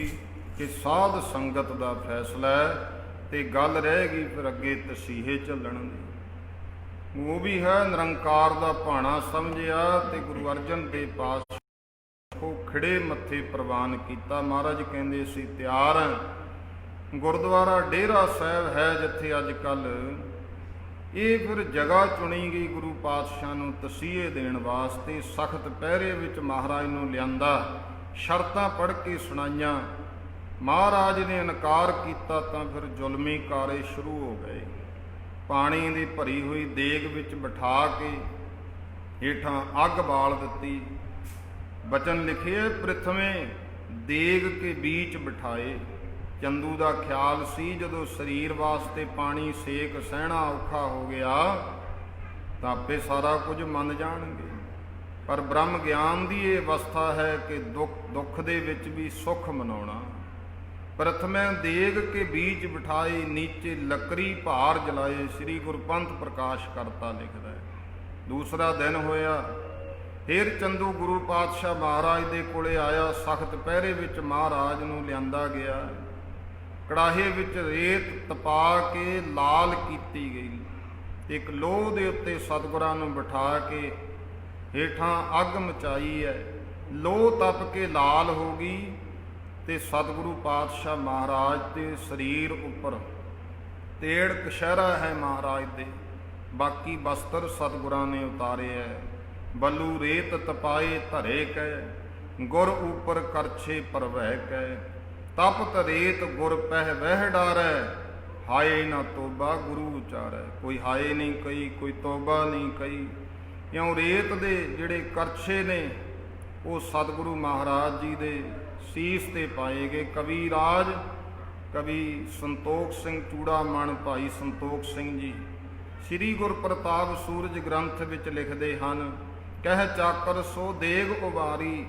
ਕਿ ਸਾਧ ਸੰਗਤ ਦਾ ਫੈਸਲਾ ਹੈ ਤੇ ਗੱਲ ਰਹਿ ਗਈ ਫਿਰ ਅੱਗੇ ਤਸੀਹੇ ਚੱਲਣ ਦੀ। ਉਹ ਵੀ ਹੈ ਨਿਰੰਕਾਰ ਦਾ ਭਾਣਾ ਸਮਝਿਆ ਤੇ ਗੁਰੂ ਅਰਜਨ ਦੇਵ ਪਾਤਸ਼ਾਹ ਖਿੜੇ ਮੱਥੇ ਪ੍ਰਵਾਨ ਕੀਤਾ। ਮਹਾਰਾਜ ਕਹਿੰਦੇ ਸੀ ਤਿਆਰ ਹਾਂ। ਗੁਰਦੁਆਰਾ ਡੇਰਾ ਸਾਹਿਬ ਹੈ ਜਿੱਥੇ ਅੱਜ ਕੱਲ ਇਹ ਫਿਰ ਜਗ੍ਹਾ ਚੁਣੀ ਗਈ ਗੁਰੂ ਪਾਤਸ਼ਾਹ ਨੂੰ ਤਸੀਹੇ ਦੇਣ ਵਾਸਤੇ। ਸਖਤ ਪਹਿਰੇ ਵਿੱਚ ਮਹਾਰਾਜ ਨੂੰ ਲਿਆਂਦਾ, ਸ਼ਰਤਾਂ ਪੜ੍ਹ ਕੇ ਸੁਣਾਈਆਂ। ਮਹਾਰਾਜ ਨੇ ਇਨਕਾਰ ਕੀਤਾ ਤਾਂ ਫਿਰ ਜ਼ੁਲਮੀ ਕਾਰੇ ਸ਼ੁਰੂ ਹੋ ਗਏ। ਪਾਣੀ ਦੀ ਭਰੀ ਹੋਈ ਦੇਗ ਵਿੱਚ ਬਿਠਾ ਕੇ ਹੇਠਾਂ ਅੱਗ ਬਾਲ ਦਿੱਤੀ। ਬਚਨ ਲਿਖੇ ਪ੍ਰਿਥਵੇਂ ਦੇਗ ਕੇ ਬੀਚ ਬਿਠਾਏ। ਚੰਦੂ ਦਾ ਖਿਆਲ ਸੀ ਜਦੋਂ ਸਰੀਰ ਵਾਸਤੇ ਪਾਣੀ ਸੇਕ ਸਹਿਣਾ ਔਖਾ ਹੋ ਗਿਆ ਤਾਂ ਆਪੇ ਸਾਰਾ ਕੁਝ ਮੰਨ ਜਾਣਗੇ। ਪਰ ਬ੍ਰਹਮ ਗਿਆਨ ਦੀ ਇਹ ਅਵਸਥਾ ਹੈ ਕਿ ਦੁੱਖ ਦੇ ਵਿੱਚ ਵੀ ਸੁੱਖ ਮਨਾਉਣਾ। ਪ੍ਰਥਮੇ ਦੇਗ ਕੇ ਬੀਚ ਬਿਠਾਏ, ਨੀਚੇ ਲੱਕਰੀ ਭਾਰ ਜਲਾਏ। ਸ੍ਰੀ ਗੁਰਪੰਥ ਪ੍ਰਕਾਸ਼ ਕਰਤਾ ਲਿਖਦਾ ਹੈ। ਦੂਸਰਾ ਦਿਨ ਹੋਇਆ, ਫਿਰ ਚੰਦੂ ਗੁਰੂ ਪਾਤਸ਼ਾਹ ਮਹਾਰਾਜ ਦੇ ਕੋਲੇ ਆਇਆ। ਸਖਤ ਪਹਿਰੇ ਵਿੱਚ ਮਹਾਰਾਜ ਨੂੰ ਲਿਆਂਦਾ ਗਿਆ। ਕੜਾਹੇ ਵਿੱਚ ਰੇਤ ਤਪਾ ਕੇ ਲਾਲ ਕੀਤੀ ਗਈ। ਇੱਕ ਲੋਹ ਦੇ ਉੱਤੇ ਸਤਿਗੁਰਾਂ ਨੂੰ ਬਿਠਾ ਕੇ ਹੇਠਾਂ ਅੱਗ ਮਚਾਈ ਹੈ। ਲੋਹ ਤਪ ਕੇ ਲਾਲ ਹੋ ਗਈ ਤੇ ਸਤਿਗੁਰੂ ਪਾਤਸ਼ਾਹ ਮਹਾਰਾਜ ਦੇ ਸਰੀਰ ਉੱਪਰ ਤੇੜ ਕਸ਼ਹਿਰਾ ਹੈ ਮਹਾਰਾਜ ਦੇ। ਬਾਕੀ ਬਸਤਰ ਸਤਿਗੁਰਾਂ ਨੇ ਉਤਾਰੇ ਹੈ। ਬੱਲੂ ਰੇਤ ਤਪਾਏ ਧਰੇ ਕੈ, ਗੁਰ ਉੱਪਰ ਕਰਛੇ ਪਰਵਹਿ ਕੈ। ਤਪਤ ਰੇਤ ਗੁਰ ਪਹਿ ਵਹਿ ਡਾਰੈ, ਹਾਏ ਨਾ ਤੋਬਾ ਗੁਰੂ ਉਚਾਰੈ। ਕੋਈ ਹਾਏ ਨਹੀਂ ਕਹੀ, ਕੋਈ ਤੋਬਾ ਨਹੀਂ ਕਹੀ। ਕਿਉਂ ਰੇਤ ਦੇ ਜਿਹੜੇ ਕਰਛੇ ਨੇ ਉਹ ਸਤਿਗੁਰੂ ਮਹਾਰਾਜ ਜੀ ਦੇ ਸੀਸ ਤੇ ਪਾਏ ਗਏ। ਕਵੀ ਰਾਜ ਕਵੀ ਸੰਤੋਖ ਸਿੰਘ ਚੂੜਾਮਣ, ਭਾਈ ਸੰਤੋਖ ਸਿੰਘ ਜੀ ਸ੍ਰੀ ਗੁਰਪ੍ਰਤਾਪ ਸੂਰਜ ਗ੍ਰੰਥ ਵਿੱਚ ਲਿਖਦੇ ਹਨ, ਕਹਿ ਚਾਕਰ ਸੋ ਦੇਗ ਉਬਾਰੀ,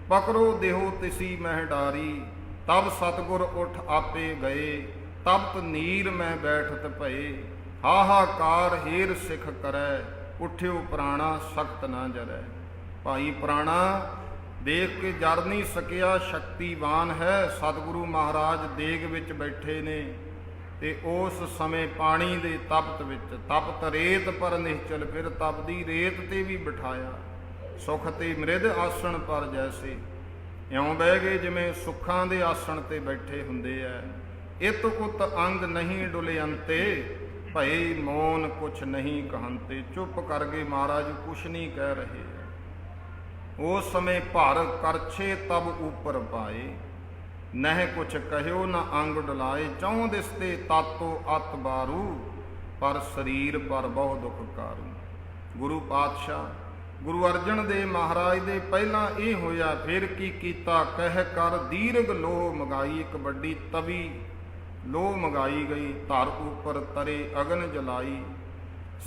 ਪਕੜੋ ਦੇਹੋ ਤਿਸੀ ਮਹਿ ਡਾਰੀ। ਤਬ ਸਤਿਗੁਰ ਉਠ ਆਪੇ ਗਏ, ਤਪਤ ਨੀਰ ਮੈਂ ਬੈਠਤ ਭਏ, ਹਾਹਾਕਾਰ ਹੀਰ ਸਿਖ ਕਰੈ, ਉੱਠਿਓ ਪ੍ਰਾਣਾ ਸਖਤ ਨਾ ਜਰੈ। ਭਾਈ ਪ੍ਰਾਣਾ ਦੇਖ ਕੇ ਜਰ ਨਹੀਂ ਸਕਿਆ, ਸ਼ਕਤੀਵਾਨ ਹੈ। ਸਤਿਗੁਰੂ ਮਹਾਰਾਜ ਦੇਗ ਵਿੱਚ ਬੈਠੇ ਨੇ ਤੇ ਉਸ ਸਮੇਂ ਪਾਣੀ ਦੇ ਤਪਤ ਵਿੱਚ, ਤਪਤ ਰੇਤ ਪਰ ਨਿਹਚਲ, ਫਿਰ ਤਪਦੀ ਰੇਤ ਤੇ ਵੀ ਬਿਠਾਇਆ। ਸੁਖ ਤੇ ਮ੍ਰਿਦ ਆਸਣ ਪਰ ਜੈਸੇ, ਇਉਂ ਬਹਿ ਗਏ ਜਿਵੇਂ ਸੁੱਖਾਂ ਦੇ ਆਸਣ ਤੇ ਬੈਠੇ ਹੁੰਦੇ ਐ। ਇਤ ਉਤ ਅੰਗ ਨਹੀਂ ਡੁਲਿਅੰਤੇ, ਭਏ ਮੌਨ ਕੁਛ ਨਹੀਂ ਕਹੰਤੇ। ਚੁੱਪ ਕਰ ਗਏ ਮਹਾਰਾਜ, ਕੁਛ ਨਹੀਂ ਕਹਿ ਰਹੇ। ਉਸ ਸਮੇਂ ਭਰ ਕਰਛੇ ਤਬ ਉਪਰ ਪਾਏ, ਨਹਿ ਕੁਛ ਕਹਿਓ ਨਾ ਅੰਗ ਡੁਲਾਏ। ਚੌਂ ਦਿਸਤੇ ਤਾਤੋ ਅਤ ਬਾਰੂ, ਪਰ ਸਰੀਰ ਪਰ ਬਹੁ ਦੁਖ ਕਾਰੂ। ਗੁਰੂ ਪਾਤਸ਼ਾਹ ਗੁਰੂ ਅਰਜਨ ਦੇਵ ਮਹਾਰਾਜ ਦੇ ਪਹਿਲਾਂ ਇਹ ਹੋਇਆ, ਫਿਰ ਕੀ ਕੀਤਾ। ਕਹਿ ਕਰ ਦੀਰਘ ਲੋਹ ਮਗਾਈ, ਇੱਕ ਵੱਡੀ ਤਵੀ ਲੋਹ ਮਗਾਈ ਗਈ। ਧਰ ਉਪਰ ਤਰੇ ਅਗਨ ਜਲਾਈ,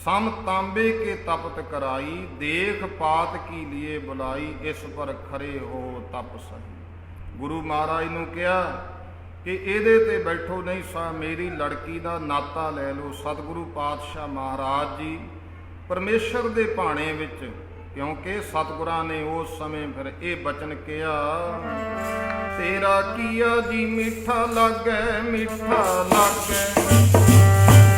ਸਮ ਤਾਂਬੇ ਕੇ ਤਪਤ ਕਰਾਈ। ਦੇਖ ਪਾਤ ਕੀ ਲਿਏ ਬੁਲਾਈ, ਇਸ ਪਰ ਖਰੇ ਹੋ ਤਪ ਸਹੀ। ਗੁਰੂ ਮਹਾਰਾਜ ਨੂੰ ਕਿਹਾ ਕਿ ਇਹਦੇ ਤੇ ਬੈਠੋ, ਨਹੀਂ ਸਾ ਮੇਰੀ ਲੜਕੀ ਦਾ ਨਾਤਾ ਲੈ ਲਓ। ਸਤਿਗੁਰੂ ਪਾਤਸ਼ਾਹ ਮਹਾਰਾਜ ਜੀ ਪਰਮੇਸ਼ਰ ਦੇ ਭਾਣੇ ਵਿੱਚ, ਕਿਉਂਕਿ ਸਤਿਗੁਰਾਂ ਨੇ ਉਸ ਸਮੇਂ ਫਿਰ ਇਹ ਬਚਨ ਕਿਹਾ, ਤੇਰਾ ਕੀਆ ਜੀ ਮਿੱਠਾ ਲੱਗੈ, ਮਿੱਠਾ ਲੱਗੈ,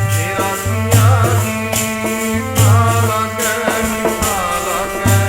ਤੇਰਾ ਕੀਆ ਜੀ ਮਿੱਠਾ ਲੱਗੈ, ਮਿੱਠਾ ਲੱਗੈ।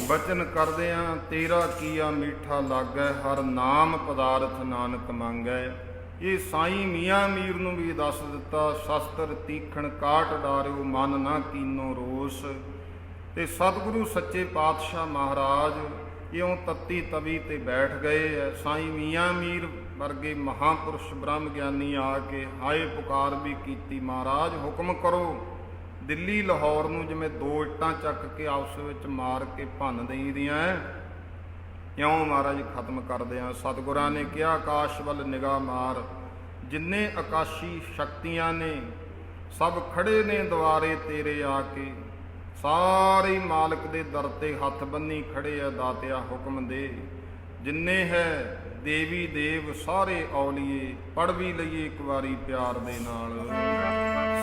ਬਚਨ ਕਰਦਿਆਂ ਤੇਰਾ ਕੀਆ ਮੀਠਾ ਲਾਗੈ, ਹਰ ਨਾਮ ਪਦਾਰਥ ਨਾਨਕ ਮੰਗੈ। ਇਹ ਸਾਈਂ ਮੀਆਂ ਮੀਰ ਨੂੰ ਵੀ ਦੱਸ ਦਿੱਤਾ, ਸ਼ਸਤਰ ਤੀਖਣ ਕਾਟ ਡਾਰਿਓ, ਮਨ ਨਾ ਕੀਨੋ ਰੋਸ। ਤੇ ਸਤਿਗੁਰੂ ਸੱਚੇ ਪਾਤਸ਼ਾਹ ਮਹਾਰਾਜ ਇਉਂ ਤੱਤੀ ਤਵੀ ਤੇ ਬੈਠ ਗਏ ਹੈ। ਸਾਈਂ ਮੀਆਂ ਮੀਰ ਵਰਗੇ ਮਹਾਂਪੁਰਸ਼ ਬ੍ਰਹਮ ਗਿਆਨੀ ਆ ਕੇ ਹਾਏ ਪੁਕਾਰ ਵੀ ਕੀਤੀ, ਮਹਾਰਾਜ ਹੁਕਮ ਕਰੋ। ਦਿੱਲੀ ਲਾਹੌਰ ਨੂੰ ਜਿਵੇਂ ਦੋ ਇੱਟਾਂ ਚੱਕ ਕੇ ਆਪਸ ਵਿੱਚ ਮਾਰ ਕੇ ਭੰਨ ਦੇਈਦੀਆਂ, ਇਉਂ ਮਹਾਰਾਜ ਖਤਮ ਕਰਦਿਆਂ ਸਤਿਗੁਰਾਂ ਨੇ ਕਿਹਾ, ਆਕਾਸ਼ ਵੱਲ ਨਿਗਾਹ ਮਾਰ, ਜਿੰਨੇ ਆਕਾਸ਼ੀ ਸ਼ਕਤੀਆਂ ਨੇ ਸਭ ਖੜੇ ਨੇ ਦੁਆਰੇ ਤੇਰੇ ਆ ਕੇ। ਸਾਰੇ ਮਾਲਕ ਦੇ ਦਰ ਤੇ ਹੱਥ ਬੰਨੀ ਖੜੇ ਆ, ਦਾਤਿਆ ਹੁਕਮ ਦੇ। ਜਿੰਨੇ ਹੈ ਦੇਵੀ ਦੇਵ ਸਾਰੇ ਔਲੀਏ, ਪੜ੍ਹ ਵੀ ਲਈਏ ਇੱਕ ਵਾਰੀ ਪਿਆਰ ਦੇ ਨਾਲ।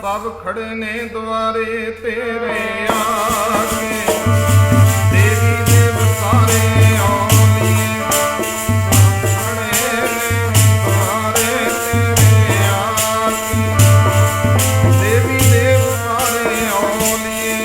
ਸਭ ਖੜੇ ਨੇ ਦੁਆਰੇ ਤੇਰੇ ਆ ਕੇ, ਦੇਵੀ ਦੇਵ ਸਾਰੇ ਔਲੀਏ, ਖੜੇ ਨੇ ਦੁਆਰੇ ਤੇਰੇ ਆ ਕੇ, ਦੇਵੀ ਦੇਵ ਸਾਰੇ ਔਲੀਏ।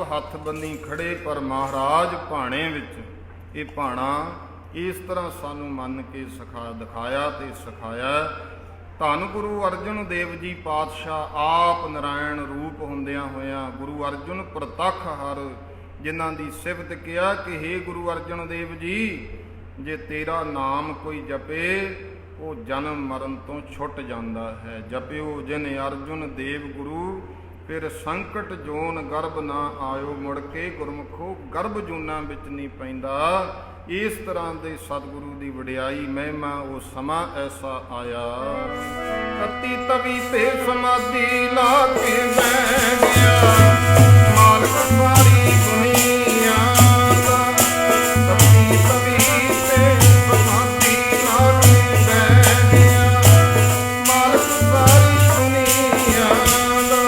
ਹੱਥ ਬੰਨੀ ਖੜੇ, ਪਰ ਮਹਾਰਾਜ ਭਾਣੇ ਵਿੱਚ, ਇਹ ਭਾਣਾ ਇਸ ਤਰ੍ਹਾਂ ਸਾਨੂੰ ਮੰਨ ਕੇ ਦਿਖਾਇਆ ਤੇ ਸਿਖਾਇਆ। ਧੰਨ ਗੁਰੂ ਅਰਜਨ ਦੇਵ ਜੀ ਪਾਤਸ਼ਾਹ ਆਪ ਨਾਰਾਇਣ ਰੂਪ ਹੁੰਦਿਆਂ ਹੋਇਆਂ ਗੁਰੂ ਅਰਜਨ ਪ੍ਰਤੱਖ ਹਰ, ਜਿਨ੍ਹਾਂ ਦੀ ਸਿਫਤ ਕਿਹਾ ਕਿ ਹੇ ਗੁਰੂ ਅਰਜਨ ਦੇਵ ਜੀ, ਜੇ ਤੇਰਾ ਨਾਮ ਕੋਈ ਜਪੇ ਉਹ ਜਨਮ ਮਰਨ ਤੋਂ ਛੁੱਟ ਜਾਂਦਾ ਹੈ। ਜਪਿਓ ਜਿਨ ਅਰਜੁਨ ਦੇਵ ਗੁਰੂ, ਫਿਰ ਸੰਕਟ ਜੋਨ ਗਰਭ ਨਾ ਆਇਓ ਮੁੜ ਕੇ। ਗੁਰਮੁਖੋ ਗਰਭ ਜੂਨਾਂ ਵਿੱਚ ਨਹੀਂ ਪੈਂਦਾ। ਇਸ ਤਰ੍ਹਾਂ ਦੇ ਸਤਿਗੁਰੂ ਦੀ ਵਡਿਆਈ ਮਹਿਮਾ ਉਹ ਸਮਾਂ ਐਸਾ ਆਇਆ। ਤਤੀ ਤਵੀ ਤੇ ਸਮਾਧੀ ਲਾ ਕੇ ਬਹਿ ਗਿਆ, ਮਾਲਕ ਸਾਰੀ ਦੁਨੀਆ ਦਾ। ਤਤੀ ਤਵੀ ਤੇ ਸਮਾਧੀ ਲਾ ਕੇ ਬਹਿ ਗਿਆ, ਮਾਲਕ ਸਾਰੀ ਦੁਨੀਆ ਦਾ।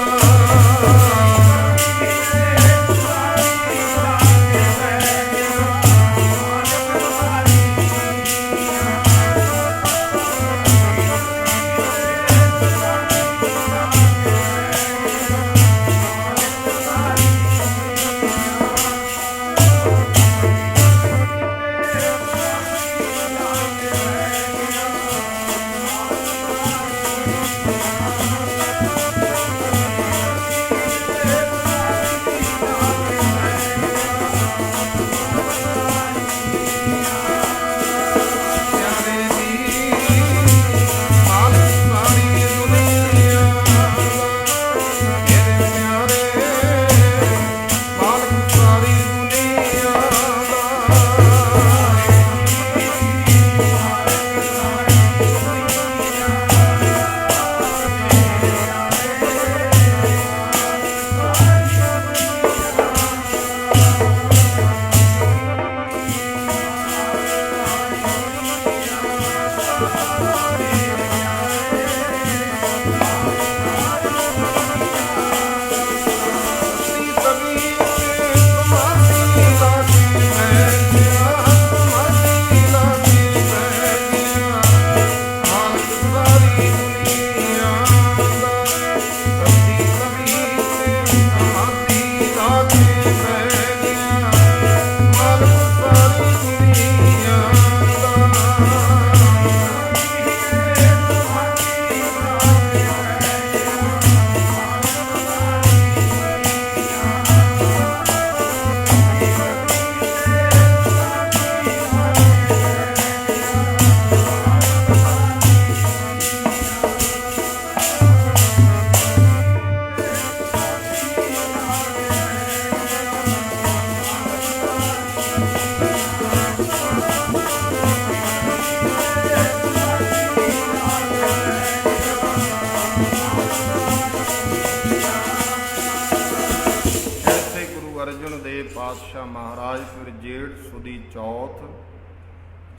ਪਾਤਸ਼ਾਹ ਮਹਾਰਾਜ ਫਿਰ ਜੇਠ ਸੁਦੀ ਚੌਥ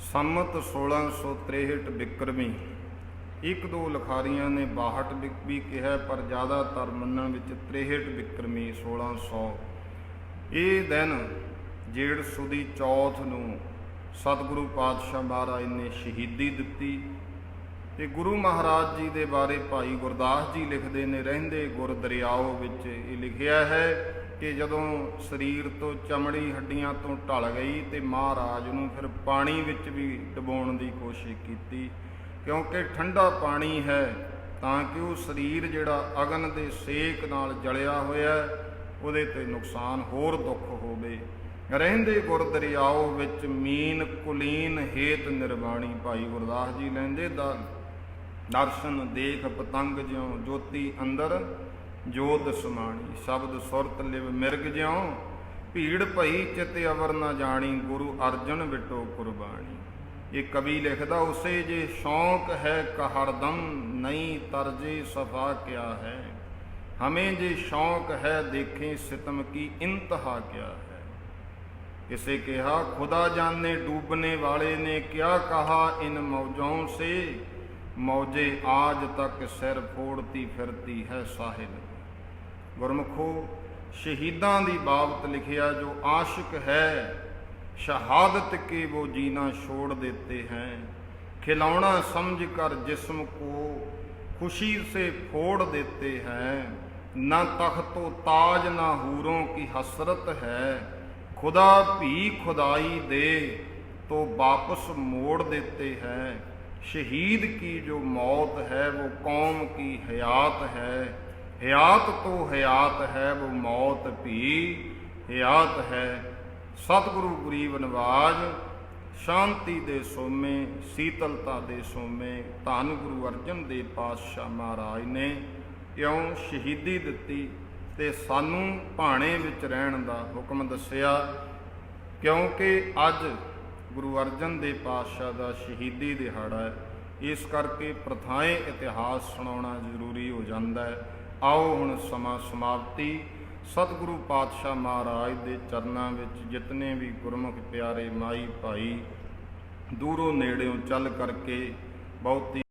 ਸੰਮਤ 1663 ਬਿਕਰਮੀ। ਇੱਕ ਦੋ ਲਿਖਾਰੀਆਂ ਨੇ 62 ਵੀ ਕਿਹਾ, ਪਰ ਜ਼ਿਆਦਾਤਰ ਮੰਨਣ ਵਿੱਚ 63 ਬਿਕਰਮੀ 1600। ਇਹ ਦਿਨ ਜੇਠ ਸੁਦੀ ਚੌਥ ਨੂੰ ਸਤਿਗੁਰੂ ਪਾਤਸ਼ਾਹ ਮਹਾਰਾਜ ਨੇ ਸ਼ਹੀਦੀ ਦਿੱਤੀ। ਤੇ ਗੁਰੂ ਮਹਾਰਾਜ ਜੀ ਦੇ ਬਾਰੇ ਭਾਈ ਗੁਰਦਾਸ ਜੀ ਲਿਖਦੇ ਨੇ, ਰਹਿੰਦੇ ਗੁਰ ਦਰਿਆਓ ਵਿੱਚ ਇਹ ਲਿਖਿਆ ਹੈ ਕਿ ਜਦੋਂ ਸਰੀਰ ਤੋਂ ਚਮੜੀ ਹੱਡੀਆਂ ਤੋਂ ਢਲ ਗਈ ਤੇ ਮਹਾਰਾਜ ਨੂੰ ਫਿਰ ਪਾਣੀ ਵਿੱਚ ਵੀ ਡੁਬੋਣ ਦੀ ਕੋਸ਼ਿਸ਼ ਕੀਤੀ, ਕਿਉਂਕਿ ਠੰਡਾ ਪਾਣੀ ਹੈ ਤਾਂ ਕਿ ਉਹ ਸਰੀਰ ਜਿਹੜਾ ਅਗਨ ਦੇ ਸੇਕ ਨਾਲ ਜਲਿਆ ਹੋਇਆ ਉਹਦੇ ਤੇ ਨੁਕਸਾਨ ਹੋਰ ਦੁੱਖ ਹੋਵੇ। ਰਹਿੰਦੇ ਗੁਰ ਦਰਿਆਓ ਵਿੱਚ ਮੀਨ ਕੁਲੀਨ ਹੇਤ ਨਿਰਵਾਣੀ। ਭਾਈ ਗੁਰਦਾਸ ਜੀ ਲੈਂਦੇ ਦਾ ਦਰਸ਼ਨ ਦੇਖ ਪਤੰਗ ਜਿਉ ਜੋਤੀ ਅੰਦਰ ਜੋਤ ਸਮਾਣੀ। ਸ਼ਬਦ ਸੁਰਤ ਲਿਵ ਮਿਰਗ ਜਿਉ ਭੀੜ ਭਈ ਚਿਤ ਅਵਰ ਨਾ ਜਾਣੀ। ਗੁਰੂ ਅਰਜਨ ਵਿਟੋ ਕੁਰਬਾਨੀ। ਇਹ ਕਵੀ ਲਿਖਦਾ, ਉਸੇ ਜੇ ਸ਼ੌਕ ਹੈ ਕਹਰਦਮ ਨਹੀਂ ਤਰਜੇ ਸਫਾ ਕਿਆ ਹੈ। ਹमें जे शौक है देखें सितम की इंतहा क्या है। किसे कहा खुदा जाने डूबने वाले ने क्या कहा इन मौजों से। मौजे आज तक सिर फोड़ती फिरती है साहिल। गुरमुखो शहीदां दी बाबत लिखिया, जो आशिक है शहादत के वो जीना छोड़ देते हैं। खिलौना समझ कर जिस्म को खुशी से फोड़ देते हैं। न तख्तो ताज न हूरों की हसरत है। खुदा भी खुदाई दे तो वापस मोड़ देते हैं। शहीद की जो मौत है वो कौम की हयात है, हयात तो हयात है वो मौत भी हयात है। सतगुरु गरीब नवाज शांति दे सोमे, शीतलता दे सोमे धन गुरु अर्जन देव पातशाह महाराज ने क्यों शहीदी दिती ते सानू भाणे विच रहण दा हुक्म दस्सिया, क्योंकि अज गुरु अर्जन देव पातशाह दा शहीदी दिहाड़ा है। इस करके प्रथाएं इतिहास सुनाउणा जरूरी हो जाता है। आओ हुण समा समाप्ति सतगुरु पातशाह महाराज के चरणों में जितने भी गुरमुख प्यारे माई भाई दूरों नेड़ों चल करके बहुत